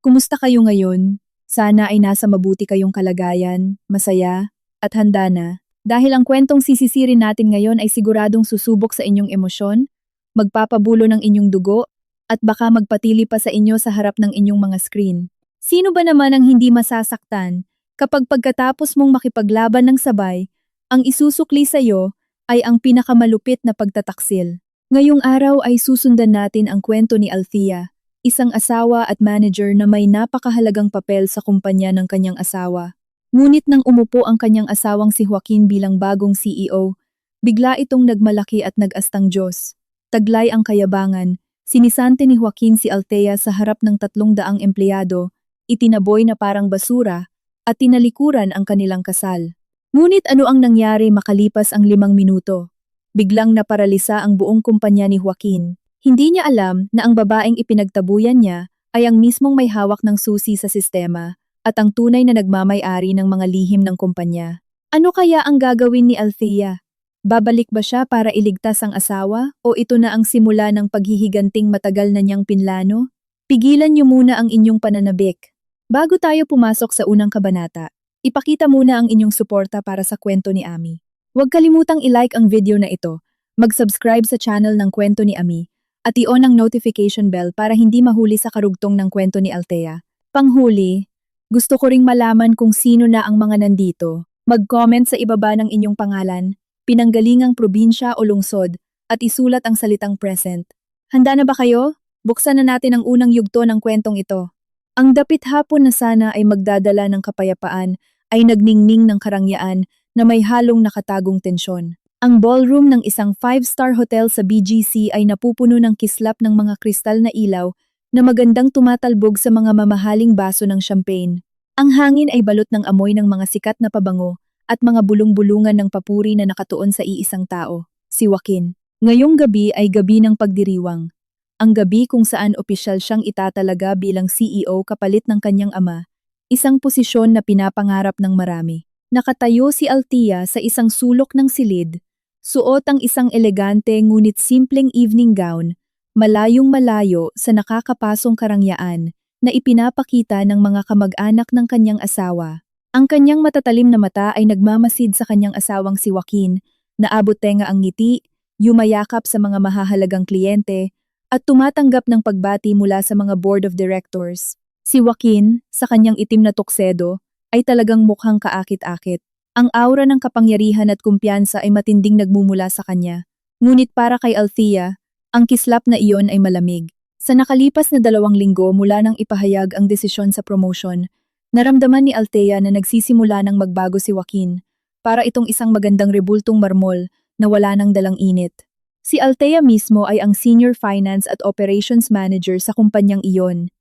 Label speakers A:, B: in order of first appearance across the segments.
A: Kumusta kayo ngayon? Sana ay nasa mabuti kayong kalagayan, masaya, at handa na. Dahil ang kwentong sisisirin natin ngayon ay siguradong susubok sa inyong emosyon, magpapabulo ng inyong dugo, at baka magpatili pa sa inyo sa harap ng inyong mga screen. Sino ba naman ang hindi masasaktan kapag pagkatapos mong makipaglaban ng sabay, ang isusukli sa iyo ay ang pinakamalupit na pagtataksil? Ngayong araw ay susundan natin ang kwento ni Althea, isang asawa at manager na may napakahalagang papel sa kumpanya ng kanyang asawa. Ngunit nang umupo ang kanyang asawang si Joaquin bilang bagong CEO, bigla itong nagmalaki at nag-astang Diyos. Taglay ang kayabangan, sinisante ni Joaquin si Althea sa harap ng 300 empleyado, itinaboy na parang basura, at tinalikuran ang kanilang kasal. Ngunit ano ang nangyari makalipas ang 5 minuto? Biglang naparalisa ang buong kumpanya ni Joaquin. Hindi niya alam na ang babaeng ipinagtabuyan niya ay ang mismong may hawak ng susi sa sistema at ang tunay na nagmamay-ari ng mga lihim ng kumpanya. Ano kaya ang gagawin ni Althea? Babalik ba siya para iligtas ang asawa o ito na ang simula ng paghihiganting matagal na niyang pinlano? Pigilan niyo muna ang inyong pananabik. Bago tayo pumasok sa unang kabanata, ipakita muna ang inyong suporta para sa kwento ni Ami. Huwag kalimutang i-like ang video na ito, mag-subscribe sa channel ng Kwento ni Ami, at i-on ang notification bell para hindi mahuli sa karugtong ng kwento ni Althea. Panghuli, gusto ko ring malaman kung sino na ang mga nandito. Mag-comment sa ibaba ng inyong pangalan, pinanggalingang probinsya o lungsod, at isulat ang salitang present. Handa na ba kayo? Buksan na natin ang unang yugto ng kwentong ito. Ang dapit hapon na sana ay magdadala ng kapayapaan ay nagningning ng karangyaan na may halong nakatagong tensyon. Ang ballroom ng isang 5-star hotel sa BGC ay napupuno ng kislap ng mga kristal na ilaw na magandang tumatalbog sa mga mamahaling baso ng champagne. Ang hangin ay balot ng amoy ng mga sikat na pabango at mga bulong-bulungan ng papuri na nakatuon sa iisang tao, si Joaquin. Ngayong gabi ay gabi ng pagdiriwang. Ang gabi kung saan opisyal siyang itatalaga bilang CEO kapalit ng kanyang ama, isang posisyon na pinapangarap ng marami. Nakatayo si Althea sa isang sulok ng silid, suot ang isang elegante ngunit simpleng evening gown, malayong malayo sa nakakapasong karangyaan na ipinapakita ng mga kamag-anak ng kanyang asawa. Ang kanyang matatalim na mata ay nagmamasid sa kanyang asawang si Joaquin, naabot tenga ang ngiti, yumayakap sa mga mahahalagang kliyente, at tumatanggap ng pagbati mula sa mga board of directors. Si Joaquin, sa kanyang itim na tuksedo, ay talagang mukhang kaakit-akit. Ang aura ng kapangyarihan at kumpiyansa ay matinding nagmumula sa kanya. Ngunit para kay Althea, ang kislap na iyon ay malamig. Sa nakalipas na 2 linggo mula nang ipahayag ang desisyon sa promotion, naramdaman ni Althea na nagsisimula ng magbago si Joaquin, para itong isang magandang rebultong marmol na wala nang dalang init. Si Althea mismo ay ang Senior Finance at Operations Manager sa kumpanyang iyon,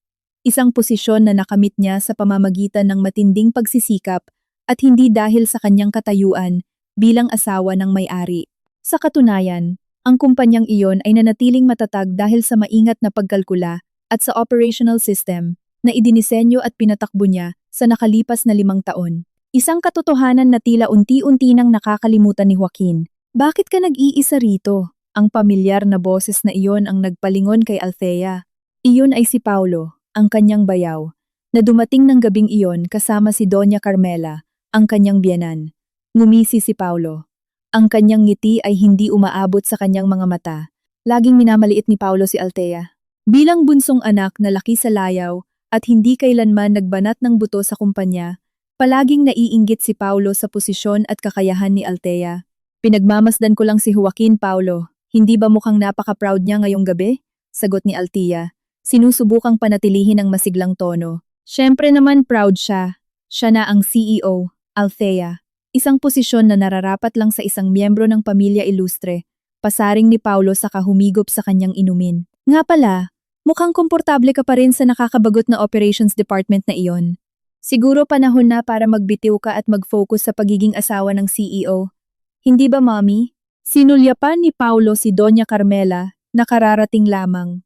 A: isang posisyon na nakamit niya sa pamamagitan ng matinding pagsisikap at hindi dahil sa kanyang katayuan bilang asawa ng may-ari. Sa katunayan, ang kumpanyang iyon ay nanatiling matatag dahil sa maingat na pagkalkula at sa operational system na idinisenyo at pinatakbo niya sa nakalipas na 5 taon. Isang katotohanan na tila unti-unti nang nakakalimutan ni Joaquin. Bakit ka nag-iisa rito? Ang pamilyar na boses na iyon ang nagpalingon kay Althea. Iyon ay si Paulo, ang kanyang bayaw, na dumating ng gabing iyon kasama si Doña Carmela, ang kanyang biyenan. Ngumisi si Paulo. Ang kanyang ngiti ay hindi umaabot sa kanyang mga mata. Laging minamaliit ni Paulo si Althea. Bilang bunsong anak na laki sa layaw at hindi kailanman nagbanat ng buto sa kumpanya, palaging naiinggit si Paulo sa posisyon at kakayahan ni Althea. Pinagmamasdan ko lang si Joaquin, Paulo. Hindi ba mukhang napaka-proud niya ngayong gabi? Sagot ni Althea. Sinusubukang panatilihin ang masiglang tono. Siyempre naman proud siya. Siya na ang CEO, Althea. Isang posisyon na nararapat lang sa isang miyembro ng pamilya ilustre. Pasaring ni Paulo sa kahumigop sa kanyang inumin. Nga pala, mukhang komportable ka pa rin sa nakakabagot na operations department na iyon. Siguro panahon na para magbitiw ka at mag-focus sa pagiging asawa ng CEO. Hindi ba, Mommy? Sinulyapan ni Paulo si Doña Carmela na kararating lamang.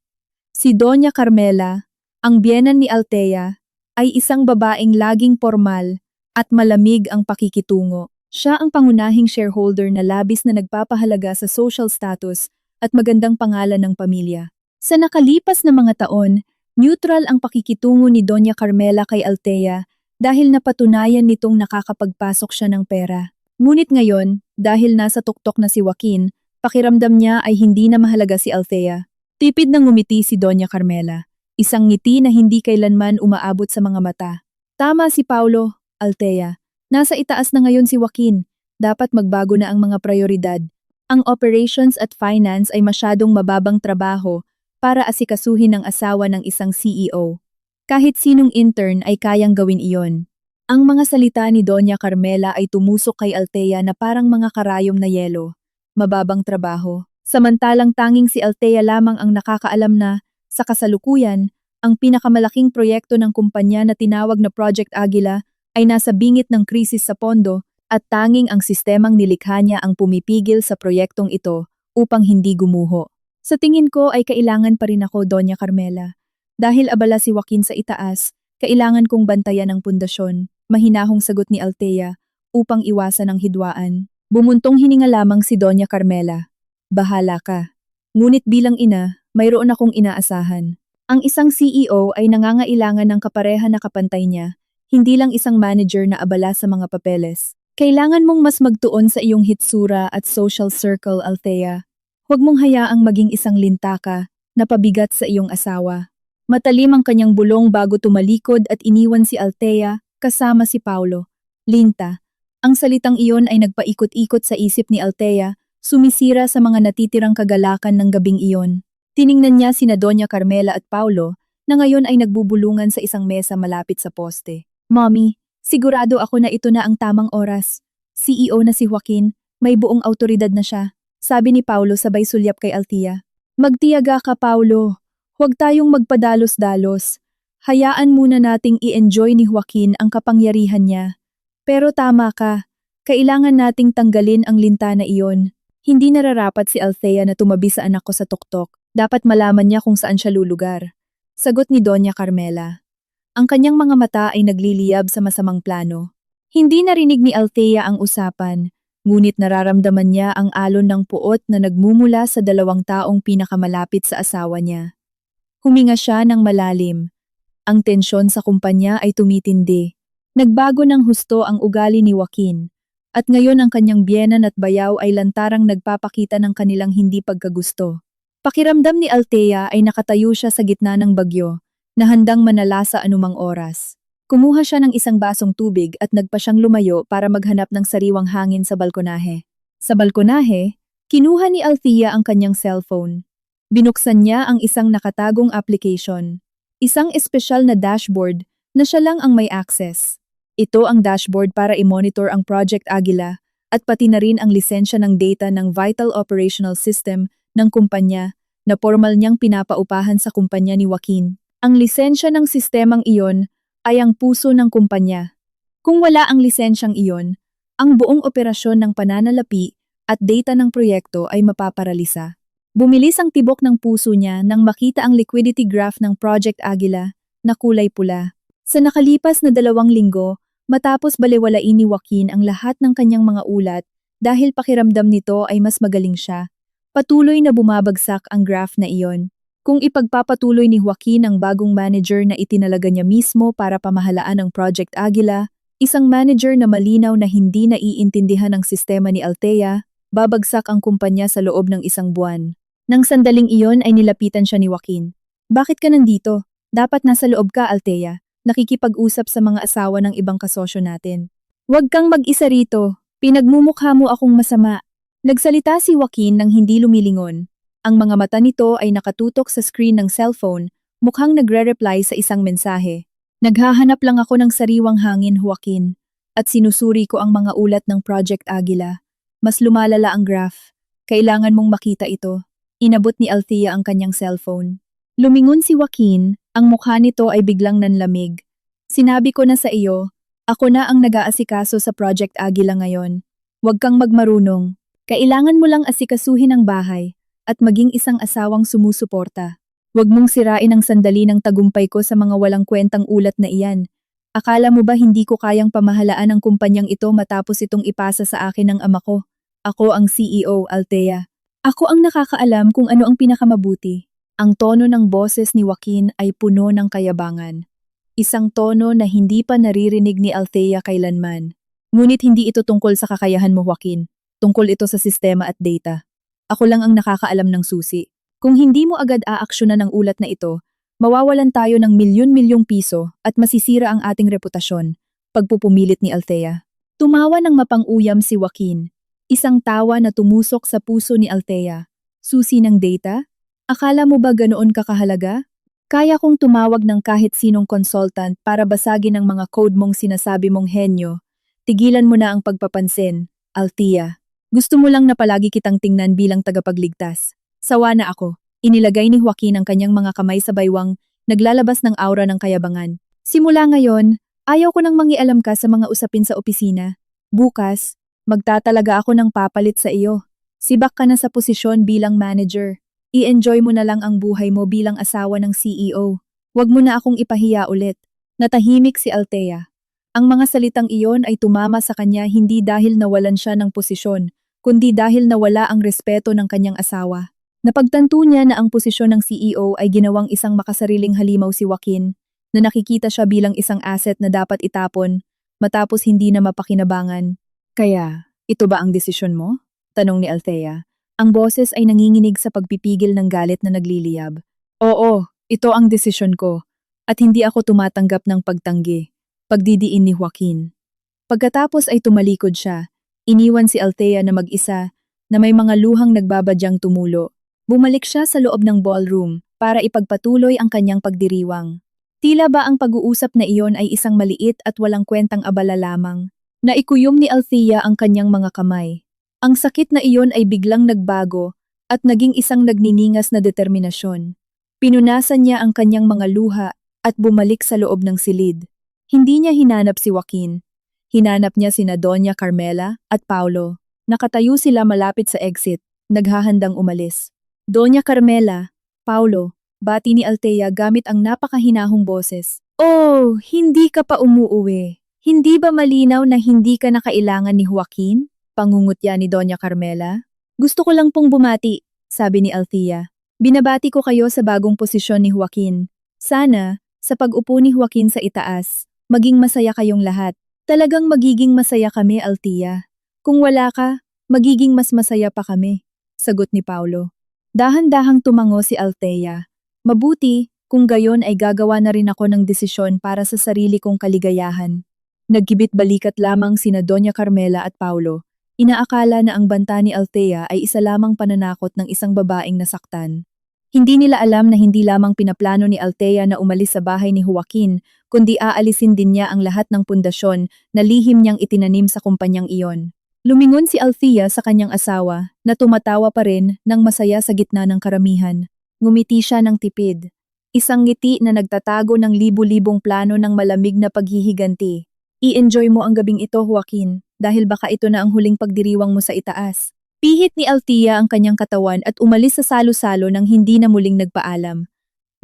A: Si Doña Carmela, ang biyenan ni Althea, ay isang babaeng laging formal at malamig ang pakikitungo. Siya ang pangunahing shareholder na labis na nagpapahalaga sa social status at magandang pangalan ng pamilya. Sa nakalipas na mga taon, Neutral ang pakikitungo ni Doña Carmela kay Althea dahil napatunayan nitong nakakapagpasok siya ng pera. Ngunit ngayon, dahil nasa tuktok na si Joaquin, pakiramdam niya ay hindi na mahalaga si Althea. Tipid na ngumiti si Doña Carmela, isang ngiti na hindi kailanman umaabot sa mga mata. Tama si Paulo, Althea. Nasa itaas na ngayon si Joaquin. Dapat magbago na ang mga prioridad. Ang operations at finance ay masyadong mababang trabaho para asikasuhin ang asawa ng isang CEO. Kahit sinong intern ay kayang gawin iyon. Ang mga salita ni Doña Carmela ay tumusok kay Althea na parang mga karayom na yelo. Mababang trabaho. Samantalang tanging si Althea lamang ang nakakaalam na, sa kasalukuyan, ang pinakamalaking proyekto ng kumpanya na tinawag na Project Aguila ay nasa bingit ng krisis sa pondo at tanging ang sistemang nilikha niya ang pumipigil sa proyektong ito upang hindi gumuho. Sa tingin ko ay kailangan pa rin ako, Doña Carmela. Dahil abala si Joaquin sa itaas, kailangan kong bantayan ang pundasyon, mahinahong sagot ni Althea, upang iwasan ang hidwaan. Bumuntong hininga lamang si Doña Carmela. Bahala ka. Ngunit bilang ina, mayroon akong inaasahan. Ang isang CEO ay nangangailangan ng kapareha na kapantay niya, hindi lang isang manager na abala sa mga papeles. Kailangan mong mas magtuon sa iyong hitsura at social circle, Althea. Huwag mong hayaang maging isang lintaka na pabigat sa iyong asawa. Matalim ang kanyang bulong bago tumalikod at iniwan si Althea kasama si Paulo. Linta. Ang salitang iyon ay nagpaikot-ikot sa isip ni Althea, sumisira sa mga natitirang kagalakan ng gabing iyon. Tiningnan niya sina Doña Carmela at Paulo na ngayon ay nagbubulungan sa isang mesa malapit sa poste. Mommy, sigurado ako na ito na ang tamang oras. CEO na si Joaquin, may buong autoridad na siya. Sabi ni Paulo sabay sulyap kay Althea. Magtiyaga ka, Paulo. Huwag tayong magpadalos-dalos. Hayaan muna nating i-enjoy ni Joaquin ang kapangyarihan niya. Pero tama ka. Kailangan nating tanggalin ang linta na iyon. Hindi nararapat si Althea na tumabi sa anak ko sa tuktok. Dapat malaman niya kung saan siya lulugar. Sagot ni Doña Carmela. Ang kanyang mga mata ay nagliliyab sa masamang plano. Hindi narinig ni Althea ang usapan. Ngunit nararamdaman niya ang alon ng puot na nagmumula sa dalawang taong pinakamalapit sa asawa niya. Huminga siya ng malalim. Ang tensyon sa kumpanya ay tumitindi. Nagbago ng husto ang ugali ni Joaquin. At ngayon ang kanyang biyenan at bayaw ay lantarang nagpapakita ng kanilang hindi pagkagusto. Pakiramdam ni Althea ay nakatayo siya sa gitna ng bagyo, na handang manalasa anumang oras. Kumuha siya ng isang basong tubig at nagpa siyang lumayo para maghanap ng sariwang hangin sa balkonahe. Sa balkonahe, kinuha ni Althea ang kanyang cellphone. Binuksan niya ang isang nakatagong application. Isang espesyal na dashboard na siya lang ang may access. Ito ang dashboard para i-monitor ang Project Aguila at pati na rin ang lisensya ng data ng Vital Operational System ng kumpanya na formal niyang pinapaupahan sa kumpanya ni Joaquin. Ang lisensya ng sistemang iyon ay ang puso ng kumpanya. Kung wala ang lisensyang iyon, ang buong operasyon ng pananalapi at data ng proyekto ay mapaparalisa. Bumilis ang tibok ng puso niya nang makita ang liquidity graph ng Project Aguila na kulay pula. Sa nakalipas na 2 linggo, matapos balewalain ni Joaquin ang lahat ng kanyang mga ulat dahil pakiramdam nito ay mas magaling siya, patuloy na bumabagsak ang graph na iyon. Kung ipagpapatuloy ni Joaquin ang bagong manager na itinalaga niya mismo para pamahalaan ang Project Aguila, isang manager na malinaw na hindi naiintindihan ang sistema ni Althea, babagsak ang kumpanya sa loob ng 1 buwan. Nang sandaling iyon ay nilapitan siya ni Joaquin. Bakit ka nandito? Dapat nasa loob ka, Althea. Nakikipag-usap sa mga asawa ng ibang kasosyo natin. Huwag kang mag-isa rito. Pinagmumukha mo akong masama. Nagsalita si Joaquin nang hindi lumilingon. Ang mga mata nito ay nakatutok sa screen ng cellphone, mukhang nagre-reply sa isang mensahe. Naghahanap lang ako ng sariwang hangin, Joaquin, at sinusuri ko ang mga ulat ng Project Aguila. Mas lumalala ang graph. Kailangan mong makita ito. Inabot ni Althea ang kanyang cellphone. Lumingon si Joaquin, ang mukha nito ay biglang nanlamig. Sinabi ko na sa iyo, ako na ang nag-aasikaso sa Project Aguila ngayon. Huwag kang magmarunong. Kailangan mo lang asikasuhin ang bahay at maging isang asawang sumusuporta. Huwag mong sirain ang sandali ng tagumpay ko sa mga walang kwentang ulat na iyan. Akala mo ba hindi ko kayang pamahalaan ang kumpanyang ito matapos itong ipasa sa akin ng ama ko? Ako ang CEO, Althea. Ako ang nakakaalam kung ano ang pinakamabuti. Ang tono ng boses ni Joaquin ay puno ng kayabangan. Isang tono na hindi pa naririnig ni Althea kailanman. Ngunit hindi ito tungkol sa kakayahan mo, Joaquin. Tungkol ito sa sistema at data. Ako lang ang nakakaalam ng susi. Kung hindi mo agad aaksyonan ang ulat na ito, mawawalan tayo ng milyon-milyong piso at masisira ang ating reputasyon. Pagpupumilit ni Althea. Tumawa ng mapang-uyam si Joaquin. Isang tawa na tumusok sa puso ni Althea. Susi ng data? Akala mo ba ganoon kakahalaga? Kaya kong tumawag ng kahit sinong consultant para basagin ang mga code mong sinasabi mong henyo. Tigilan mo na ang pagpapansin, Althea. Gusto mo lang na palagi kitang tingnan bilang tagapagligtas. Sawa na ako. Inilagay ni Joaquin ang kanyang mga kamay sa baywang, naglalabas ng aura ng kayabangan. Simula ngayon, ayaw ko nang mangialam ka sa mga usapin sa opisina. Bukas, magtatalaga ako ng papalit sa iyo. Sibak ka na sa posisyon bilang manager. I-enjoy mo na lang ang buhay mo bilang asawa ng CEO. Huwag mo na akong ipahiya ulit. Natahimik si Althea. Ang mga salitang iyon ay tumama sa kanya hindi dahil nawalan siya ng posisyon, kundi dahil nawala ang respeto ng kanyang asawa. Napagtanto niya na ang posisyon ng CEO ay ginawang isang makasariling halimaw si Joaquin, na nakikita siya bilang isang asset na dapat itapon, matapos hindi na mapakinabangan. Kaya, ito ba ang desisyon mo? Tanong ni Althea. Ang boses ay nanginginig sa pagpipigil ng galit na nagliliyab. Oo, ito ang desisyon ko. At hindi ako tumatanggap ng pagtanggi. Pagdidiin ni Joaquin. Pagkatapos ay tumalikod siya. Iniwan si Althea na mag-isa, na may mga luhang nagbabadyang tumulo. Bumalik siya sa loob ng ballroom para ipagpatuloy ang kanyang pagdiriwang. Tila ba ang pag-uusap na iyon ay isang maliit at walang kwentang abala lamang. Naikuyom ni Althea ang kanyang mga kamay. Ang sakit na iyon ay biglang nagbago at naging isang nagniningas na determinasyon. Pinunasan niya ang kanyang mga luha at bumalik sa loob ng silid. Hindi niya hinanap si Joaquin. Hinanap niya sina Doña Carmela at Paulo. Nakatayo sila malapit sa exit, naghahandang umalis. Doña Carmela, Paulo, bati ni Althea gamit ang napakahinahong boses. Oh, hindi ka pa umuuwi. Hindi ba malinaw na hindi ka na kailangan ni Joaquin? Pangungutya ni Doña Carmela. Gusto ko lang pong bumati, sabi ni Althea. Binabati ko kayo sa bagong posisyon ni Joaquin. Sana, sa pag-upo ni Joaquin sa itaas, maging masaya kayong lahat. Talagang magiging masaya kami, Althea. Kung wala ka, magiging mas masaya pa kami, sagot ni Paulo. Dahan-dahang tumango si Althea. Mabuti, kung gayon ay gagawa na rin ako ng desisyon para sa sarili kong kaligayahan. Nagkibit-balikat lamang sina Doña Carmela at Paulo. Inaakala na ang banta ni Althea ay isa lamang pananakot ng isang babaeng nasaktan. Hindi nila alam na hindi lamang pinaplano ni Althea na umalis sa bahay ni Joaquin, kundi aalisin din niya ang lahat ng pundasyon na lihim niyang itinanim sa kumpanyang iyon. Lumingon si Althea sa kanyang asawa na tumatawa pa rin ng masaya sa gitna ng karamihan. Ngumiti siya ng tipid. Isang ngiti na nagtatago ng libu-libong plano ng malamig na paghihiganti. I-enjoy mo ang gabing ito, Joaquin, dahil baka ito na ang huling pagdiriwang mo sa itaas. Pihit ni Althea ang kanyang katawan at umalis sa salo-salo nang hindi na muling nagpaalam.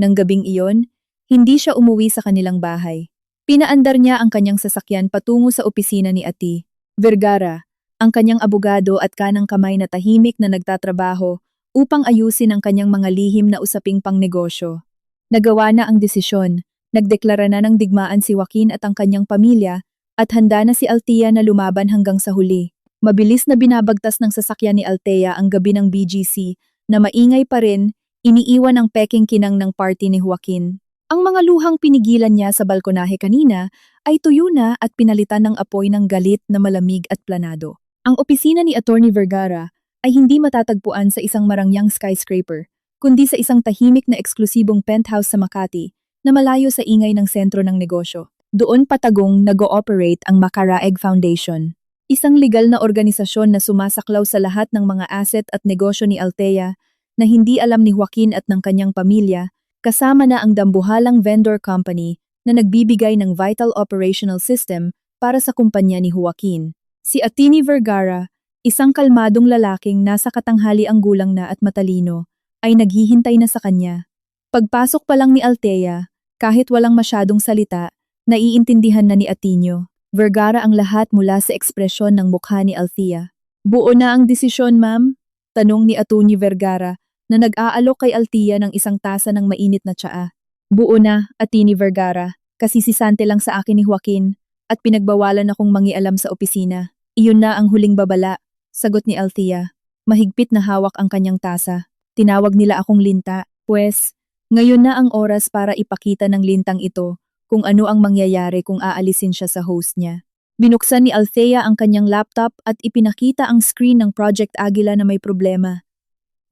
A: Nang gabing iyon, hindi siya umuwi sa kanilang bahay. Pinaandar niya ang kanyang sasakyan patungo sa opisina ni Ati Vergara, ang kanyang abogado at kanang kamay na tahimik na nagtatrabaho upang ayusin ang kanyang mga lihim na usaping pangnegosyo. Nagawa na ang desisyon. Nagdeklara na ng digmaan si Joaquin at ang kanyang pamilya at handa na si Althea na lumaban hanggang sa huli. Mabilis na binabagtas ng sasakyan ni Althea ang gabi ng BGC na maingay pa rin, iniiwan ang peking kinang ng party ni Joaquin. Ang mga luhang pinigilan niya sa balkonahe kanina ay tuyo na at pinalitan ng apoy ng galit na malamig at planado. Ang opisina ni Attorney Vergara ay hindi matatagpuan sa isang marangyang skyscraper, kundi sa isang tahimik na eksklusibong penthouse sa Makati, na malayo sa ingay ng sentro ng negosyo. Doon patagong nag-ooperate ang Macaraeg Foundation, isang legal na organisasyon na sumasaklaw sa lahat ng mga asset at negosyo ni Althea na hindi alam ni Joaquin at ng kanyang pamilya, kasama na ang dambuhalang vendor company na nagbibigay ng vital operational system para sa kumpanya ni Joaquin. Si Atini Vergara, isang kalmadong lalaking nasa katanghali ang gulang na at matalino, ay naghihintay na sa kanya. Pagpasok pa lang ni Althea, kahit walang masyadong salita, naiintindihan na ni Atinio Vergara ang lahat mula sa ekspresyon ng mukha ni Althea. Buo na ang desisyon, ma'am? Tanong ni Attorney Vergara na nag-aalok kay Althea ng isang tasa ng mainit na tsaa. Buo na, Atini Vergara, kasi sisante lang sa akin ni Joaquin at pinagbawalan akong mangialam sa opisina. Iyon na ang huling babala, sagot ni Althea. Mahigpit na hawak ang kanyang tasa. Tinawag nila akong linta, pues, ngayon na ang oras para ipakita ng lintang ito kung ano ang mangyayari kung aalisin siya sa host niya. Binuksan ni Althea ang kanyang laptop at ipinakita ang screen ng Project Aguila na may problema.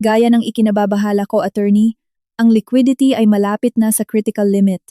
A: Gaya ng ikinababahala ko, attorney, ang liquidity ay malapit na sa critical limit.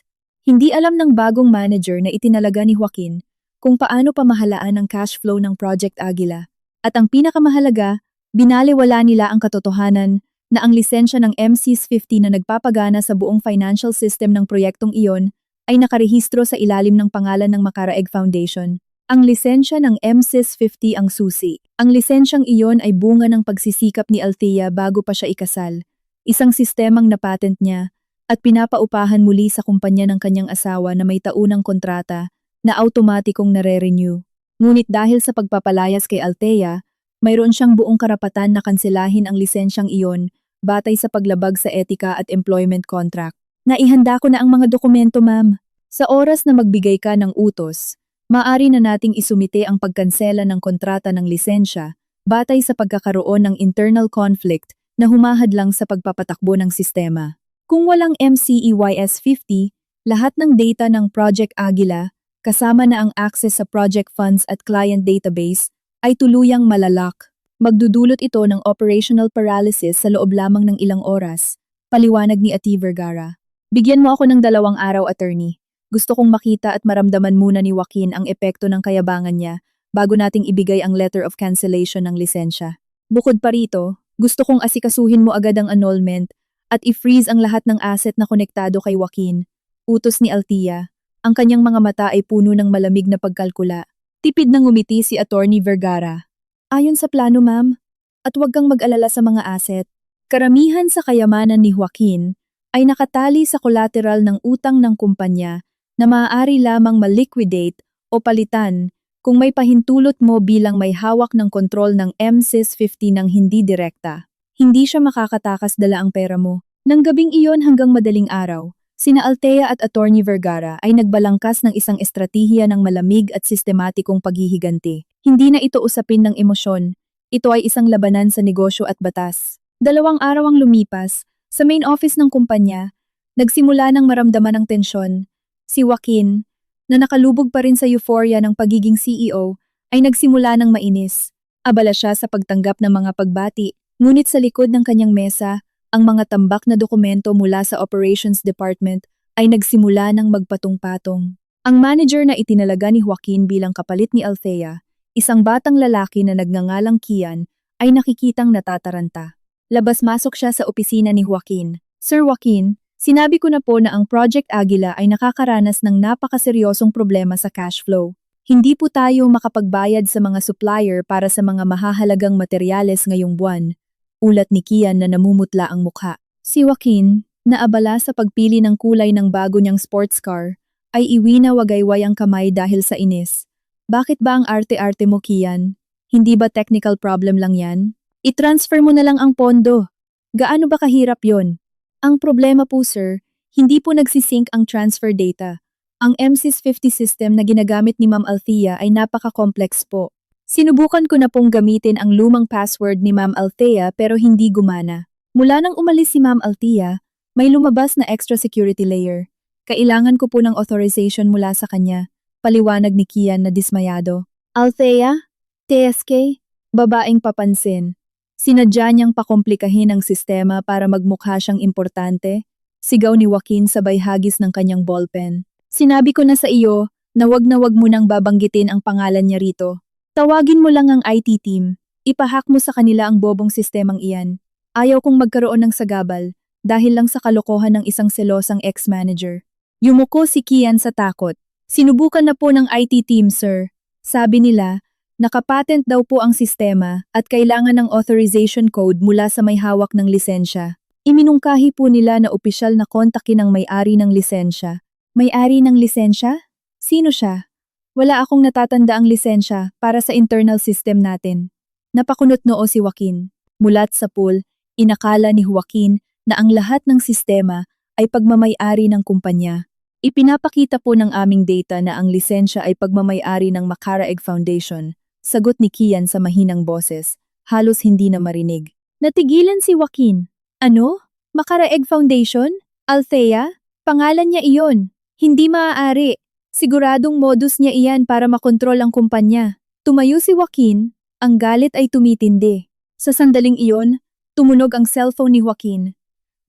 A: Hindi alam ng bagong manager na itinalaga ni Joaquin kung paano pamahalaan ang cash flow ng Project Aguila. At ang pinakamahalaga, binaliwala nila ang katotohanan na ang lisensya ng MCS50 na nagpapagana sa buong financial system ng proyektong iyon ay nakarehistro sa ilalim ng pangalan ng Makaraeg Foundation. Ang lisensya ng MCS50 ang susi. Ang lisensyang iyon ay bunga ng pagsisikap ni Althea bago pa siya ikasal. Isang sistemang napatent niya at pinapaupahan muli sa kumpanya ng kanyang asawa na may taunang kontrata na automatikong nare-renew. Ngunit dahil sa pagpapalayas kay Althea, mayroon siyang buong karapatan na kanselahin ang lisensyang iyon batay sa paglabag sa etika at employment contract. Naihanda ko na ang mga dokumento, ma'am. Sa oras na magbigay ka ng utos, maaari na nating isumite ang pagkansela ng kontrata ng lisensya batay sa pagkakaroon ng internal conflict na humahadlang sa pagpapatakbo ng sistema. Kung walang MCEYS 50, lahat ng data ng Project Aguila, kasama na ang access sa project funds at client database, ay tuluyang malalak. Magdudulot ito ng operational paralysis sa loob lamang ng ilang oras, paliwanag ni Ati Vergara. Bigyan mo ako ng 2 araw, attorney. Gusto kong makita at maramdaman muna ni Joaquin ang epekto ng kayabangan niya bago nating ibigay ang letter of cancellation ng lisensya. Bukod pa rito, gusto kong asikasuhin mo agad ang annulment at i-freeze ang lahat ng asset na konektado kay Joaquin. Utos ni Althea. Ang kanyang mga mata ay puno ng malamig na pagkalkula. Tipid na ngumiti si Attorney Vergara. Ayon sa plano, ma'am, at huwag kang mag-alala sa mga asset. Karamihan sa kayamanan ni Joaquin ay nakatali sa collateral ng utang ng kumpanya na maaari lamang ma-liquidate o palitan kung may pahintulot mo bilang may hawak ng kontrol ng MCS50 ng hindi direkta. Hindi siya makakatakas dala ang pera mo. Nang gabing iyon hanggang madaling araw, sina Althea at Attorney Vergara ay nagbalangkas ng isang estratehiya ng malamig at sistematikong paghihiganti. Hindi na ito usapin ng emosyon. Ito ay isang labanan sa negosyo at batas. 2 araw ang lumipas, sa main office ng kumpanya, nagsimula ng maramdaman ng tensyon. Si Joaquin, na nakalubog pa rin sa euphoria ng pagiging CEO, ay nagsimula ng mainis. Abala siya sa pagtanggap ng mga pagbati, ngunit sa likod ng kanyang mesa, ang mga tambak na dokumento mula sa Operations Department ay nagsimula ng magpatong-patong. Ang manager na itinalaga ni Joaquin bilang kapalit ni Althea, isang batang lalaki na nagngangalang Kian, ay nakikitang natataranta. Labas-masok siya sa opisina ni Joaquin. Sir Joaquin, sinabi ko na po na ang Project Aguila ay nakakaranas ng napakaseryosong problema sa cash flow. Hindi po tayo makapagbayad sa mga supplier para sa mga mahahalagang materyales ngayong buwan. Ulat ni Kian na namumutla ang mukha. Si Joaquin, na abala sa pagpili ng kulay ng bago niyang sports car, ay iwi na wagayway ang kamay dahil sa inis. Bakit ba ang arte-arte mo, Kian? Hindi ba technical problem lang yan? I-transfer mo na lang ang pondo. Gaano ba kahirap yon? Ang problema po, sir, hindi po nagsisync ang transfer data. Ang MCS50 system na ginagamit ni Ma'am Althea ay napaka-complex po. Sinubukan ko na pong gamitin ang lumang password ni Ma'am Althea pero hindi gumana. Mula nang umalis si Ma'am Althea, may lumabas na extra security layer. Kailangan ko po ng authorization mula sa kanya. Paliwanag ni Kian na dismayado. Althea? TSK? Babaeng papansin. Sinadya niyang pakomplikahin ang sistema para magmukha siyang importante. Sigaw ni Joaquin sabay hagis ng kanyang ballpen. Sinabi ko na sa iyo na wag mo nang babanggitin ang pangalan niya rito. Tawagin mo lang ang IT team. Ipahack mo sa kanila ang bobong sistemang iyan. Ayaw kong magkaroon ng sagabal dahil lang sa kalokohan ng isang selosang ex-manager. Yumuko si Kian sa takot. Sinubukan na po ng IT team, sir. Sabi nila, nakapatent daw po ang sistema at kailangan ng authorization code mula sa may hawak ng lisensya. Iminungkahi po nila na opisyal na kontakin ang may-ari ng lisensya. May-ari ng lisensya? Sino siya? Wala akong natatanda ang lisensya para sa internal system natin. Napakunot noo si Joaquin. Mulat sa pool, Inakala ni Joaquin na ang lahat ng sistema ay pagmamay-ari ng kumpanya. Ipinapakita po ng aming data na ang lisensya ay pagmamay-ari ng Macaraeg Foundation. Sagot ni Kian sa mahinang boses, halos hindi na marinig. Natigilan si Joaquin. Ano? Macaraeg Foundation? Althea? Pangalan niya iyon. Hindi maaari. Siguradong modus niya iyan para makontrol ang kumpanya. Tumayo si Joaquin, ang galit ay tumitindi. Sa sandaling iyon, tumunog ang cellphone ni Joaquin.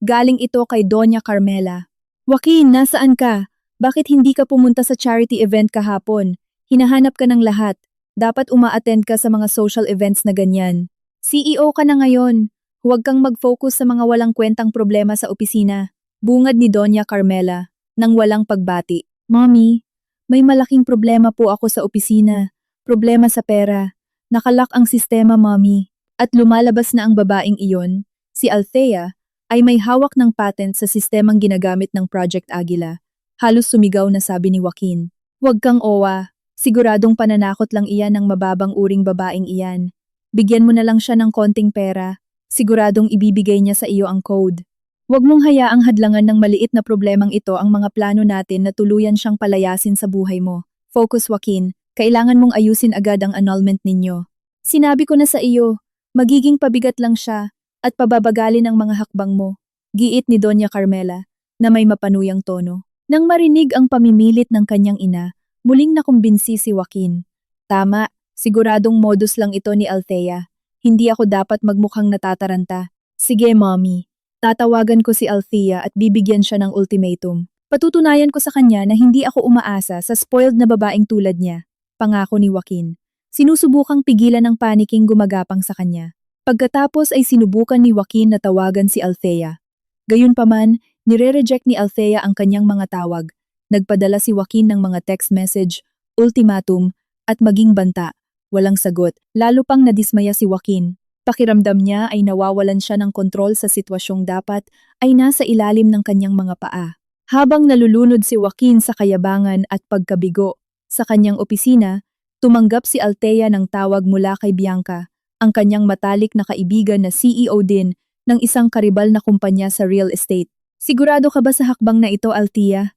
A: Galing ito kay Doña Carmela. Joaquin, nasaan ka? Bakit hindi ka pumunta sa charity event kahapon? Hinahanap ka ng lahat. Dapat uma-attend ka sa mga social events na ganyan. CEO ka na ngayon. Huwag kang mag-focus sa mga walang kwentang problema sa opisina. Bungad ni Doña Carmela, nang walang pagbati. Mommy, may malaking problema po ako sa opisina. Problema sa pera. Nakalak ang sistema, Mommy. At lumalabas na ang babaeng iyon, si Althea, ay may hawak ng patent sa sistemang ginagamit ng Project Agila. Halos sumigaw na sabi ni Joaquin. Huwag kang owa. Siguradong pananakot lang iyan ng mababang uring babaeng iyan. Bigyan mo na lang siya ng konting pera. Siguradong ibibigay niya sa iyo ang code. Huwag mong hayaang hadlangan ng maliit na problemang ito ang mga plano natin na tuluyan siyang palayasin sa buhay mo. Focus, Joaquin. Kailangan mong ayusin agad ang annulment ninyo. Sinabi ko na sa iyo, magiging pabigat lang siya at pababagalin ang mga hakbang mo. Giit ni Doña Carmela na may mapanuyang tono. Nang marinig ang pamimilit ng kanyang ina, muling nakumbinsi si Joaquin. Tama, siguradong modus lang ito ni Althea. Hindi ako dapat magmukhang natataranta. Sige, Mommy. Tatawagan ko si Althea at bibigyan siya ng ultimatum. Patutunayan ko sa kanya na hindi ako umaasa sa spoiled na babaeng tulad niya. Pangako ni Joaquin. Sinusubukang pigilan ng paniking gumagapang sa kanya. Pagkatapos ay sinubukan ni Joaquin na tawagan si Althea. Gayunpaman, nire-reject ni Althea ang kanyang mga tawag. Nagpadala si Joaquin ng mga text message, ultimatum, at maging banta. Walang sagot, lalo pang nadismaya si Joaquin. Pakiramdam niya ay nawawalan siya ng kontrol sa sitwasyong dapat ay nasa ilalim ng kanyang mga paa. Habang nalulunod si Joaquin sa kayabangan at pagkabigo sa kanyang opisina, tumanggap si Althea ng tawag mula kay Bianca, ang kanyang matalik na kaibigan na CEO din ng isang karibal na kumpanya sa real estate. Sigurado ka ba sa hakbang na ito, Althea?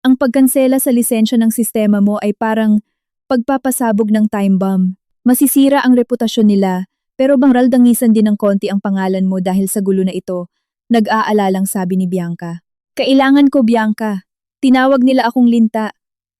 A: Ang pagkansela sa lisensya ng sistema mo ay parang pagpapasabog ng time bomb. Masisira ang reputasyon nila, pero bangral dangisan din ng konti ang pangalan mo dahil sa gulo na ito, nag-aalalang sabi ni Bianca. Kailangan ko, Bianca. Tinawag nila akong linta.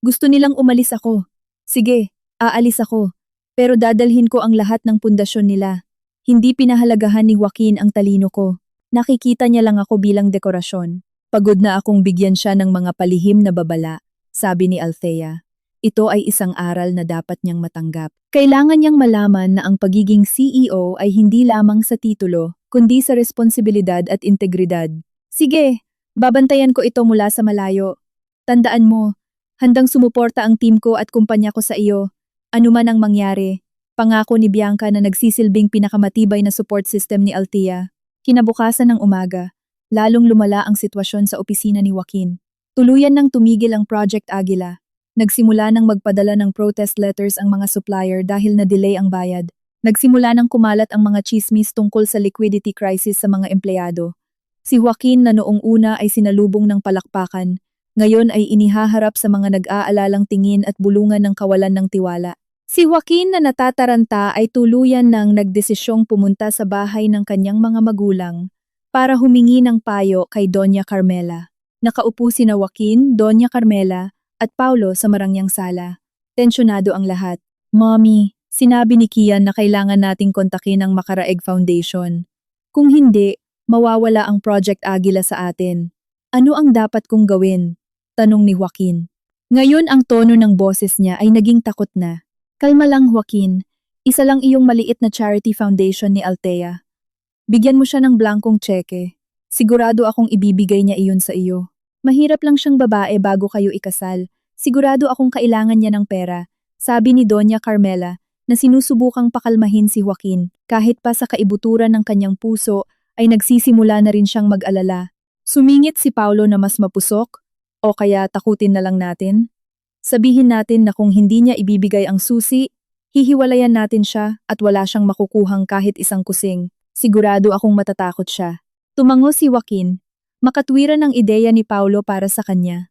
A: Gusto nilang umalis ako. Sige, aalis ako. Pero dadalhin ko ang lahat ng pundasyon nila. Hindi pinahalagahan ni Joaquin ang talino ko. Nakikita niya lang ako bilang dekorasyon. Pagod na akong bigyan siya ng mga palihim na babala, sabi ni Althea. Ito ay isang aral na dapat niyang matanggap. Kailangan niyang malaman na ang pagiging CEO ay hindi lamang sa titulo, kundi sa responsibilidad at integridad. Sige, babantayan ko ito mula sa malayo. Tandaan mo, handang sumuporta ang team ko at kumpanya ko sa iyo. Ano man ang mangyari, pangako ni Bianca na nagsisilbing pinakamatibay na support system ni Althea. Kinabukasan ng umaga, lalong lumala ang sitwasyon sa opisina ni Joaquin. Tuluyan nang tumigil ang Project Agila. Nagsimula nang magpadala ng protest letters ang mga supplier dahil na-delay ang bayad. Nagsimula nang kumalat ang mga chismis tungkol sa liquidity crisis sa mga empleyado. Si Joaquin na noong una ay sinalubong ng palakpakan, ngayon ay inihaharap sa mga nag-aalalang tingin at bulungan ng kawalan ng tiwala. Si Joaquin na natataranta ay tuluyan nang nagdesisyong pumunta sa bahay ng kanyang mga magulang para humingi ng payo kay Doña Carmela. Nakaupo sina Joaquin, Doña Carmela, at Paulo sa marangyang sala. Tensyonado ang lahat. Mommy, sinabi ni Kian na kailangan nating kontakin ang Macaraeg Foundation. Kung hindi, mawawala ang Project Agila sa atin. Ano ang dapat kong gawin? Tanong ni Joaquin. Ngayon ang tono ng boses niya ay naging takot na. Kalma lang, Joaquin. Isa lang iyong maliit na charity foundation ni Althea. Bigyan mo siya ng blankong tseke. Sigurado akong ibibigay niya iyon sa iyo. Mahirap lang siyang babae bago kayo ikasal. Sigurado akong kailangan niya ng pera, sabi ni Doña Carmela na sinusubukang pakalmahin si Joaquin. Kahit pa sa kaibuturan ng kanyang puso ay nagsisimula na rin siyang mag-alala. Sumingit si Paulo na mas mapusok, o kaya takutin na lang natin? Sabihin natin na kung hindi niya ibibigay ang susi, hihiwalayan natin siya at wala siyang makukuhang kahit isang kusing. Sigurado akong matatakot siya. Tumango si Joaquin. Makatwiran ang ideya ni Paulo para sa kanya.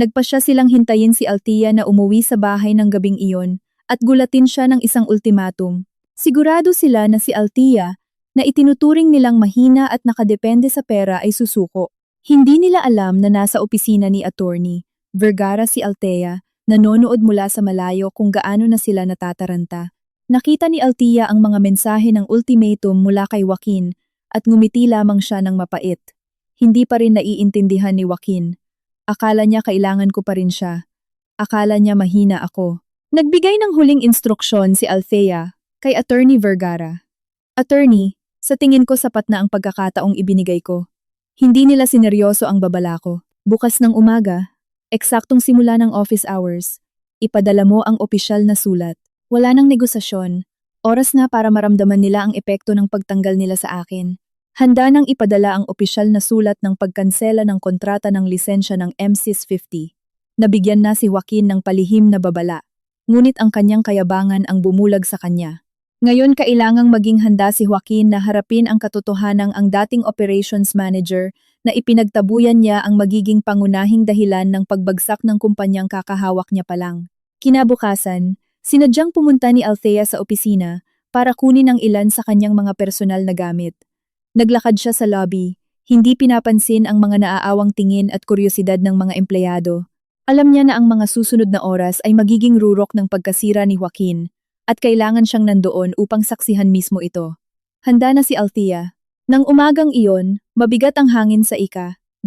A: Nagpasya silang hintayin si Althea na umuwi sa bahay ng gabing iyon at gulatin siya ng isang ultimatum. Sigurado sila na si Althea, na itinuturing nilang mahina at nakadepende sa pera ay susuko. Hindi nila alam na nasa opisina ni Attorney Vergara si Althea, nanonood mula sa malayo kung gaano na sila natataranta. Nakita ni Althea ang mga mensahe ng ultimatum mula kay Joaquin at ngumiti lamang siya ng mapait. Hindi pa rin naiintindihan ni Joaquin. Akala niya kailangan ko pa rin siya. Akala niya mahina ako. Nagbigay ng huling instruksyon si Althea kay Attorney Vergara. Attorney, sa tingin ko sapat na ang pagkakataong ibinigay ko. Hindi nila sineryoso ang babala ko. Bukas ng umaga, eksaktong simula ng office hours, ipadala mo ang opisyal na sulat. Wala nang negosasyon. Oras na para maramdaman nila ang epekto ng pagtanggal nila sa akin. Handa nang ipadala ang opisyal na sulat ng pagkansela ng kontrata ng lisensya ng MSIS 50. Nabigyan na si Joaquin ng palihim na babala. Ngunit ang kanyang kayabangan ang bumulag sa kanya. Ngayon kailangang maging handa si Joaquin na harapin ang katotohanang ang dating operations manager na ipinagtabuyan niya ang magiging pangunahing dahilan ng pagbagsak ng kumpanyang kakahawak niya pa lang. Kinabukasan, sinadyang pumunta ni Althea sa opisina para kunin ang ilan sa kanyang mga personal na gamit. Naglakad siya sa lobby, hindi pinapansin ang mga naaawang tingin at kuryosidad ng mga empleyado. Alam niya na ang mga susunod na oras ay magiging rurok ng pagkasira ni Joaquin at kailangan siyang nandoon upang saksihan mismo ito. Handa na si Althea. Nang umagang iyon, mabigat ang hangin sa 20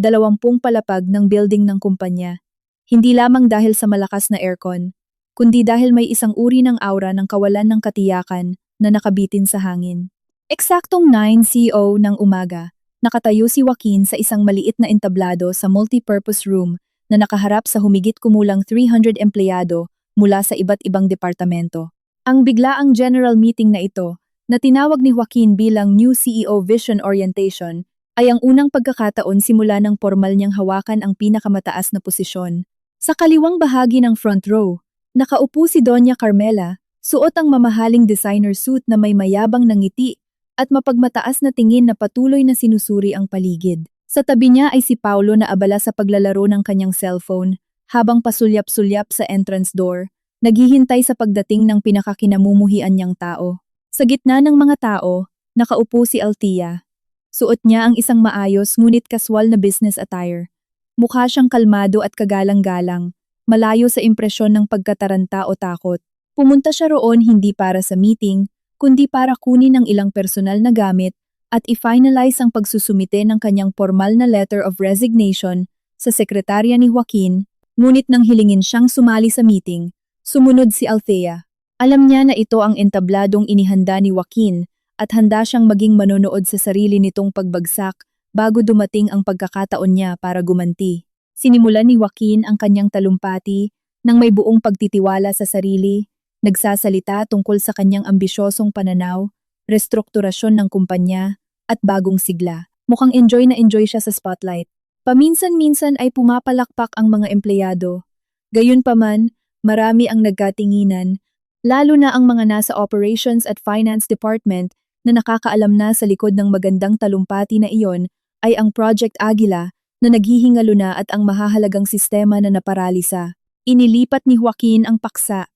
A: palapag ng building ng kumpanya. Hindi lamang dahil sa malakas na aircon, kundi dahil may isang uri ng aura ng kawalan ng katiyakan na nakabitin sa hangin. Eksaktong 9:00 ng umaga, nakatayo si Joaquin sa isang maliit na entablado sa multi-purpose room na nakaharap sa humigit kumulang 300 empleyado mula sa iba't ibang departamento. Ang biglaang general meeting na ito, na tinawag ni Joaquin bilang New CEO Vision Orientation, ay ang unang pagkakataon simula ng formal niyang hawakan ang pinakamataas na posisyon. Sa kaliwang bahagi ng front row, nakaupo si Doña Carmela, suot ang mamahaling designer suit na may mayabang na ngiti at mapagmataas na tingin na patuloy na sinusuri ang paligid. Sa tabi niya ay si Paulo na abala sa paglalaro ng kanyang cellphone habang pasulyap-sulyap sa entrance door, naghihintay sa pagdating ng pinakakinamumuhian niyang tao. Sa gitna ng mga tao, nakaupo si Althea. Suot niya ang isang maayos ngunit kaswal na business attire. Mukha siyang kalmado at kagalang-galang, malayo sa impresyon ng pagkataranta o takot. Pumunta siya roon hindi para sa meeting, kundi para kunin ang ilang personal na gamit at i-finalize ang pagsusumite ng kanyang formal na letter of resignation sa sekretarya ni Joaquin, ngunit nang hilingin siyang sumali sa meeting, sumunod si Althea. Alam niya na ito ang entabladong inihanda ni Joaquin at handa siyang maging manonood sa sarili nitong pagbagsak bago dumating ang pagkakataon niya para gumanti. Sinimulan ni Joaquin ang kanyang talumpati nang may buong pagtitiwala sa sarili. Nagsasalita tungkol sa kanyang ambisyosong pananaw, restrukturasyon ng kumpanya, at bagong sigla. Mukhang enjoy na enjoy siya sa spotlight. Paminsan-minsan ay pumapalakpak ang mga empleyado. Gayunpaman, marami ang nagkatinginan, lalo na ang mga nasa operations at finance department na nakakaalam na sa likod ng magandang talumpati na iyon ay ang Project Aguila na naghihingalo na at ang mahahalagang sistema na naparalisa. Inilipat ni Joaquin ang paksa.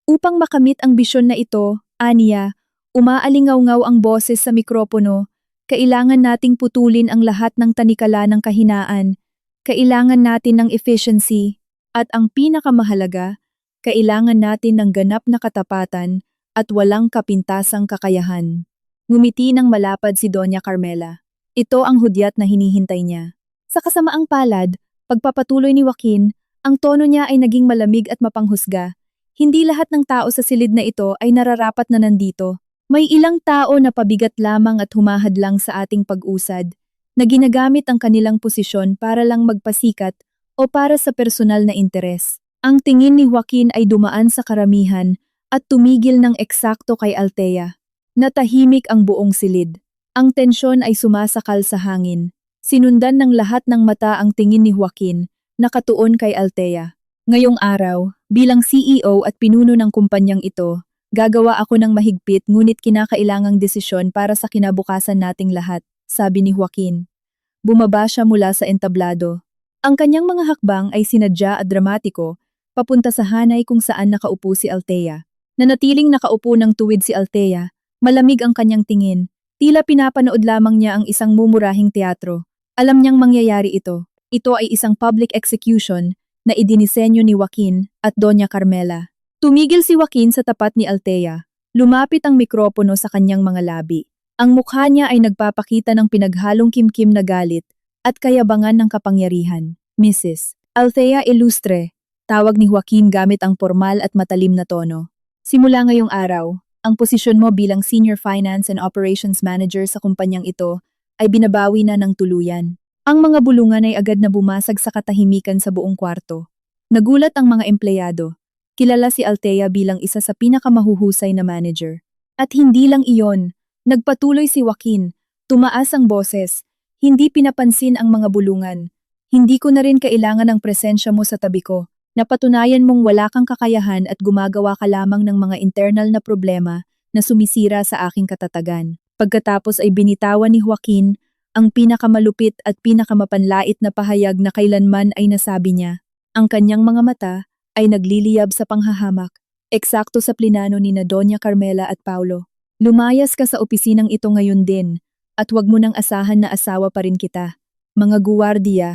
A: Upang makamit ang bisyon na ito, aniya, umaalingaw-ngaw ang boses sa mikropono, kailangan nating putulin ang lahat ng tanikala ng kahinaan, kailangan natin ng efficiency, at ang pinakamahalaga, kailangan natin ng ganap na katapatan at walang kapintasang kakayahan. Ngumiti ng malapad si Doña Carmela. Ito ang hudyat na hinihintay niya. Sa kasamaang palad, pagpapatuloy ni Joaquin, ang tono niya ay naging malamig at mapanghusga. Hindi lahat ng tao sa silid na ito ay nararapat na nandito. May ilang tao na pabigat lamang at humahadlang sa ating pag-usad, na ginagamit ang kanilang posisyon para lang magpasikat o para sa personal na interes. Ang tingin ni Joaquin ay dumaan sa karamihan at tumigil ng eksakto kay Althea. Natahimik ang buong silid. Ang tensyon ay sumasakal sa hangin. Sinundan ng lahat ng mata ang tingin ni Joaquin, nakatuon kay Althea. Ngayong araw, bilang CEO at pinuno ng kumpanyang ito, Gagawa ako ng mahigpit ngunit kinakailangang desisyon para sa kinabukasan nating lahat, sabi ni Joaquin. Bumaba siya mula sa entablado. Ang kanyang mga hakbang ay sinadya at dramatiko, papunta sa hanay kung saan nakaupo si Althea. Nanatiling nakaupo ng tuwid si Althea, malamig ang kanyang tingin, tila pinapanood lamang niya ang isang mumurahing teatro. Alam niyang mangyayari ito. Ito ay isang public execution na idinisenyo ni Joaquin at Doña Carmela. Tumigil si Joaquin sa tapat ni Althea. Lumapit ang mikropono sa kanyang mga labi. Ang mukha niya ay nagpapakita ng pinaghalong kimkim na galit at kayabangan ng kapangyarihan. Mrs. Althea Ilustre, tawag ni Joaquin gamit ang formal at matalim na tono. Simula ngayong araw, ang posisyon mo bilang Senior Finance and Operations Manager sa kumpanyang ito ay binabawi na ng tuluyan. Ang mga bulungan ay agad na bumasag sa katahimikan sa buong kwarto. Nagulat ang mga empleyado. Kilala si Althea bilang isa sa pinakamahuhusay na manager. At hindi lang iyon, nagpatuloy si Joaquin, tumaas ang boses, hindi pinapansin ang mga bulungan. Hindi ko na rin kailangan ng presensya mo sa tabi ko. Napatunayan mong wala kang kakayahan at gumagawa ka lamang ng mga internal na problema na sumisira sa aking katatagan. Pagkatapos ay binitawan ni Joaquin ang pinakamalupit at pinakamapanlait na pahayag na kailanman ay nasabi niya. Ang kanyang mga mata ay nagliliyab sa panghahamak, eksakto sa plinano ni na Doña Carmela at Paulo. Lumayas ka sa opisinang ito ngayon din, at huwag mo nang asahan na asawa pa rin kita. Mga guwardiya,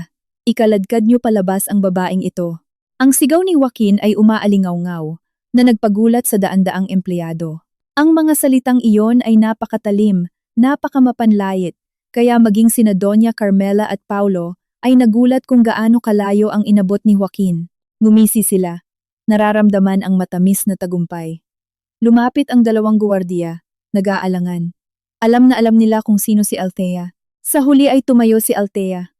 A: ikaladkad niyo palabas ang babaeng ito. Ang sigaw ni Joaquin ay umaalingaw-ngaw, na nagpagulat sa daan-daang empleyado. Ang mga salitang iyon ay napakatalim, napakamapanlait, kaya maging sina Doña Carmela at Paulo ay nagulat kung gaano kalayo ang inabot ni Joaquin. Ngumisi sila. Nararamdaman ang matamis na tagumpay. Lumapit ang dalawang guwardiya, nag-aalangan. Alam na alam nila kung sino si Althea. Sa huli ay tumayo si Althea.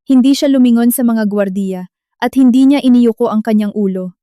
A: Hindi siya lumingon sa mga guwardiya at hindi niya iniyuko ang kanyang ulo.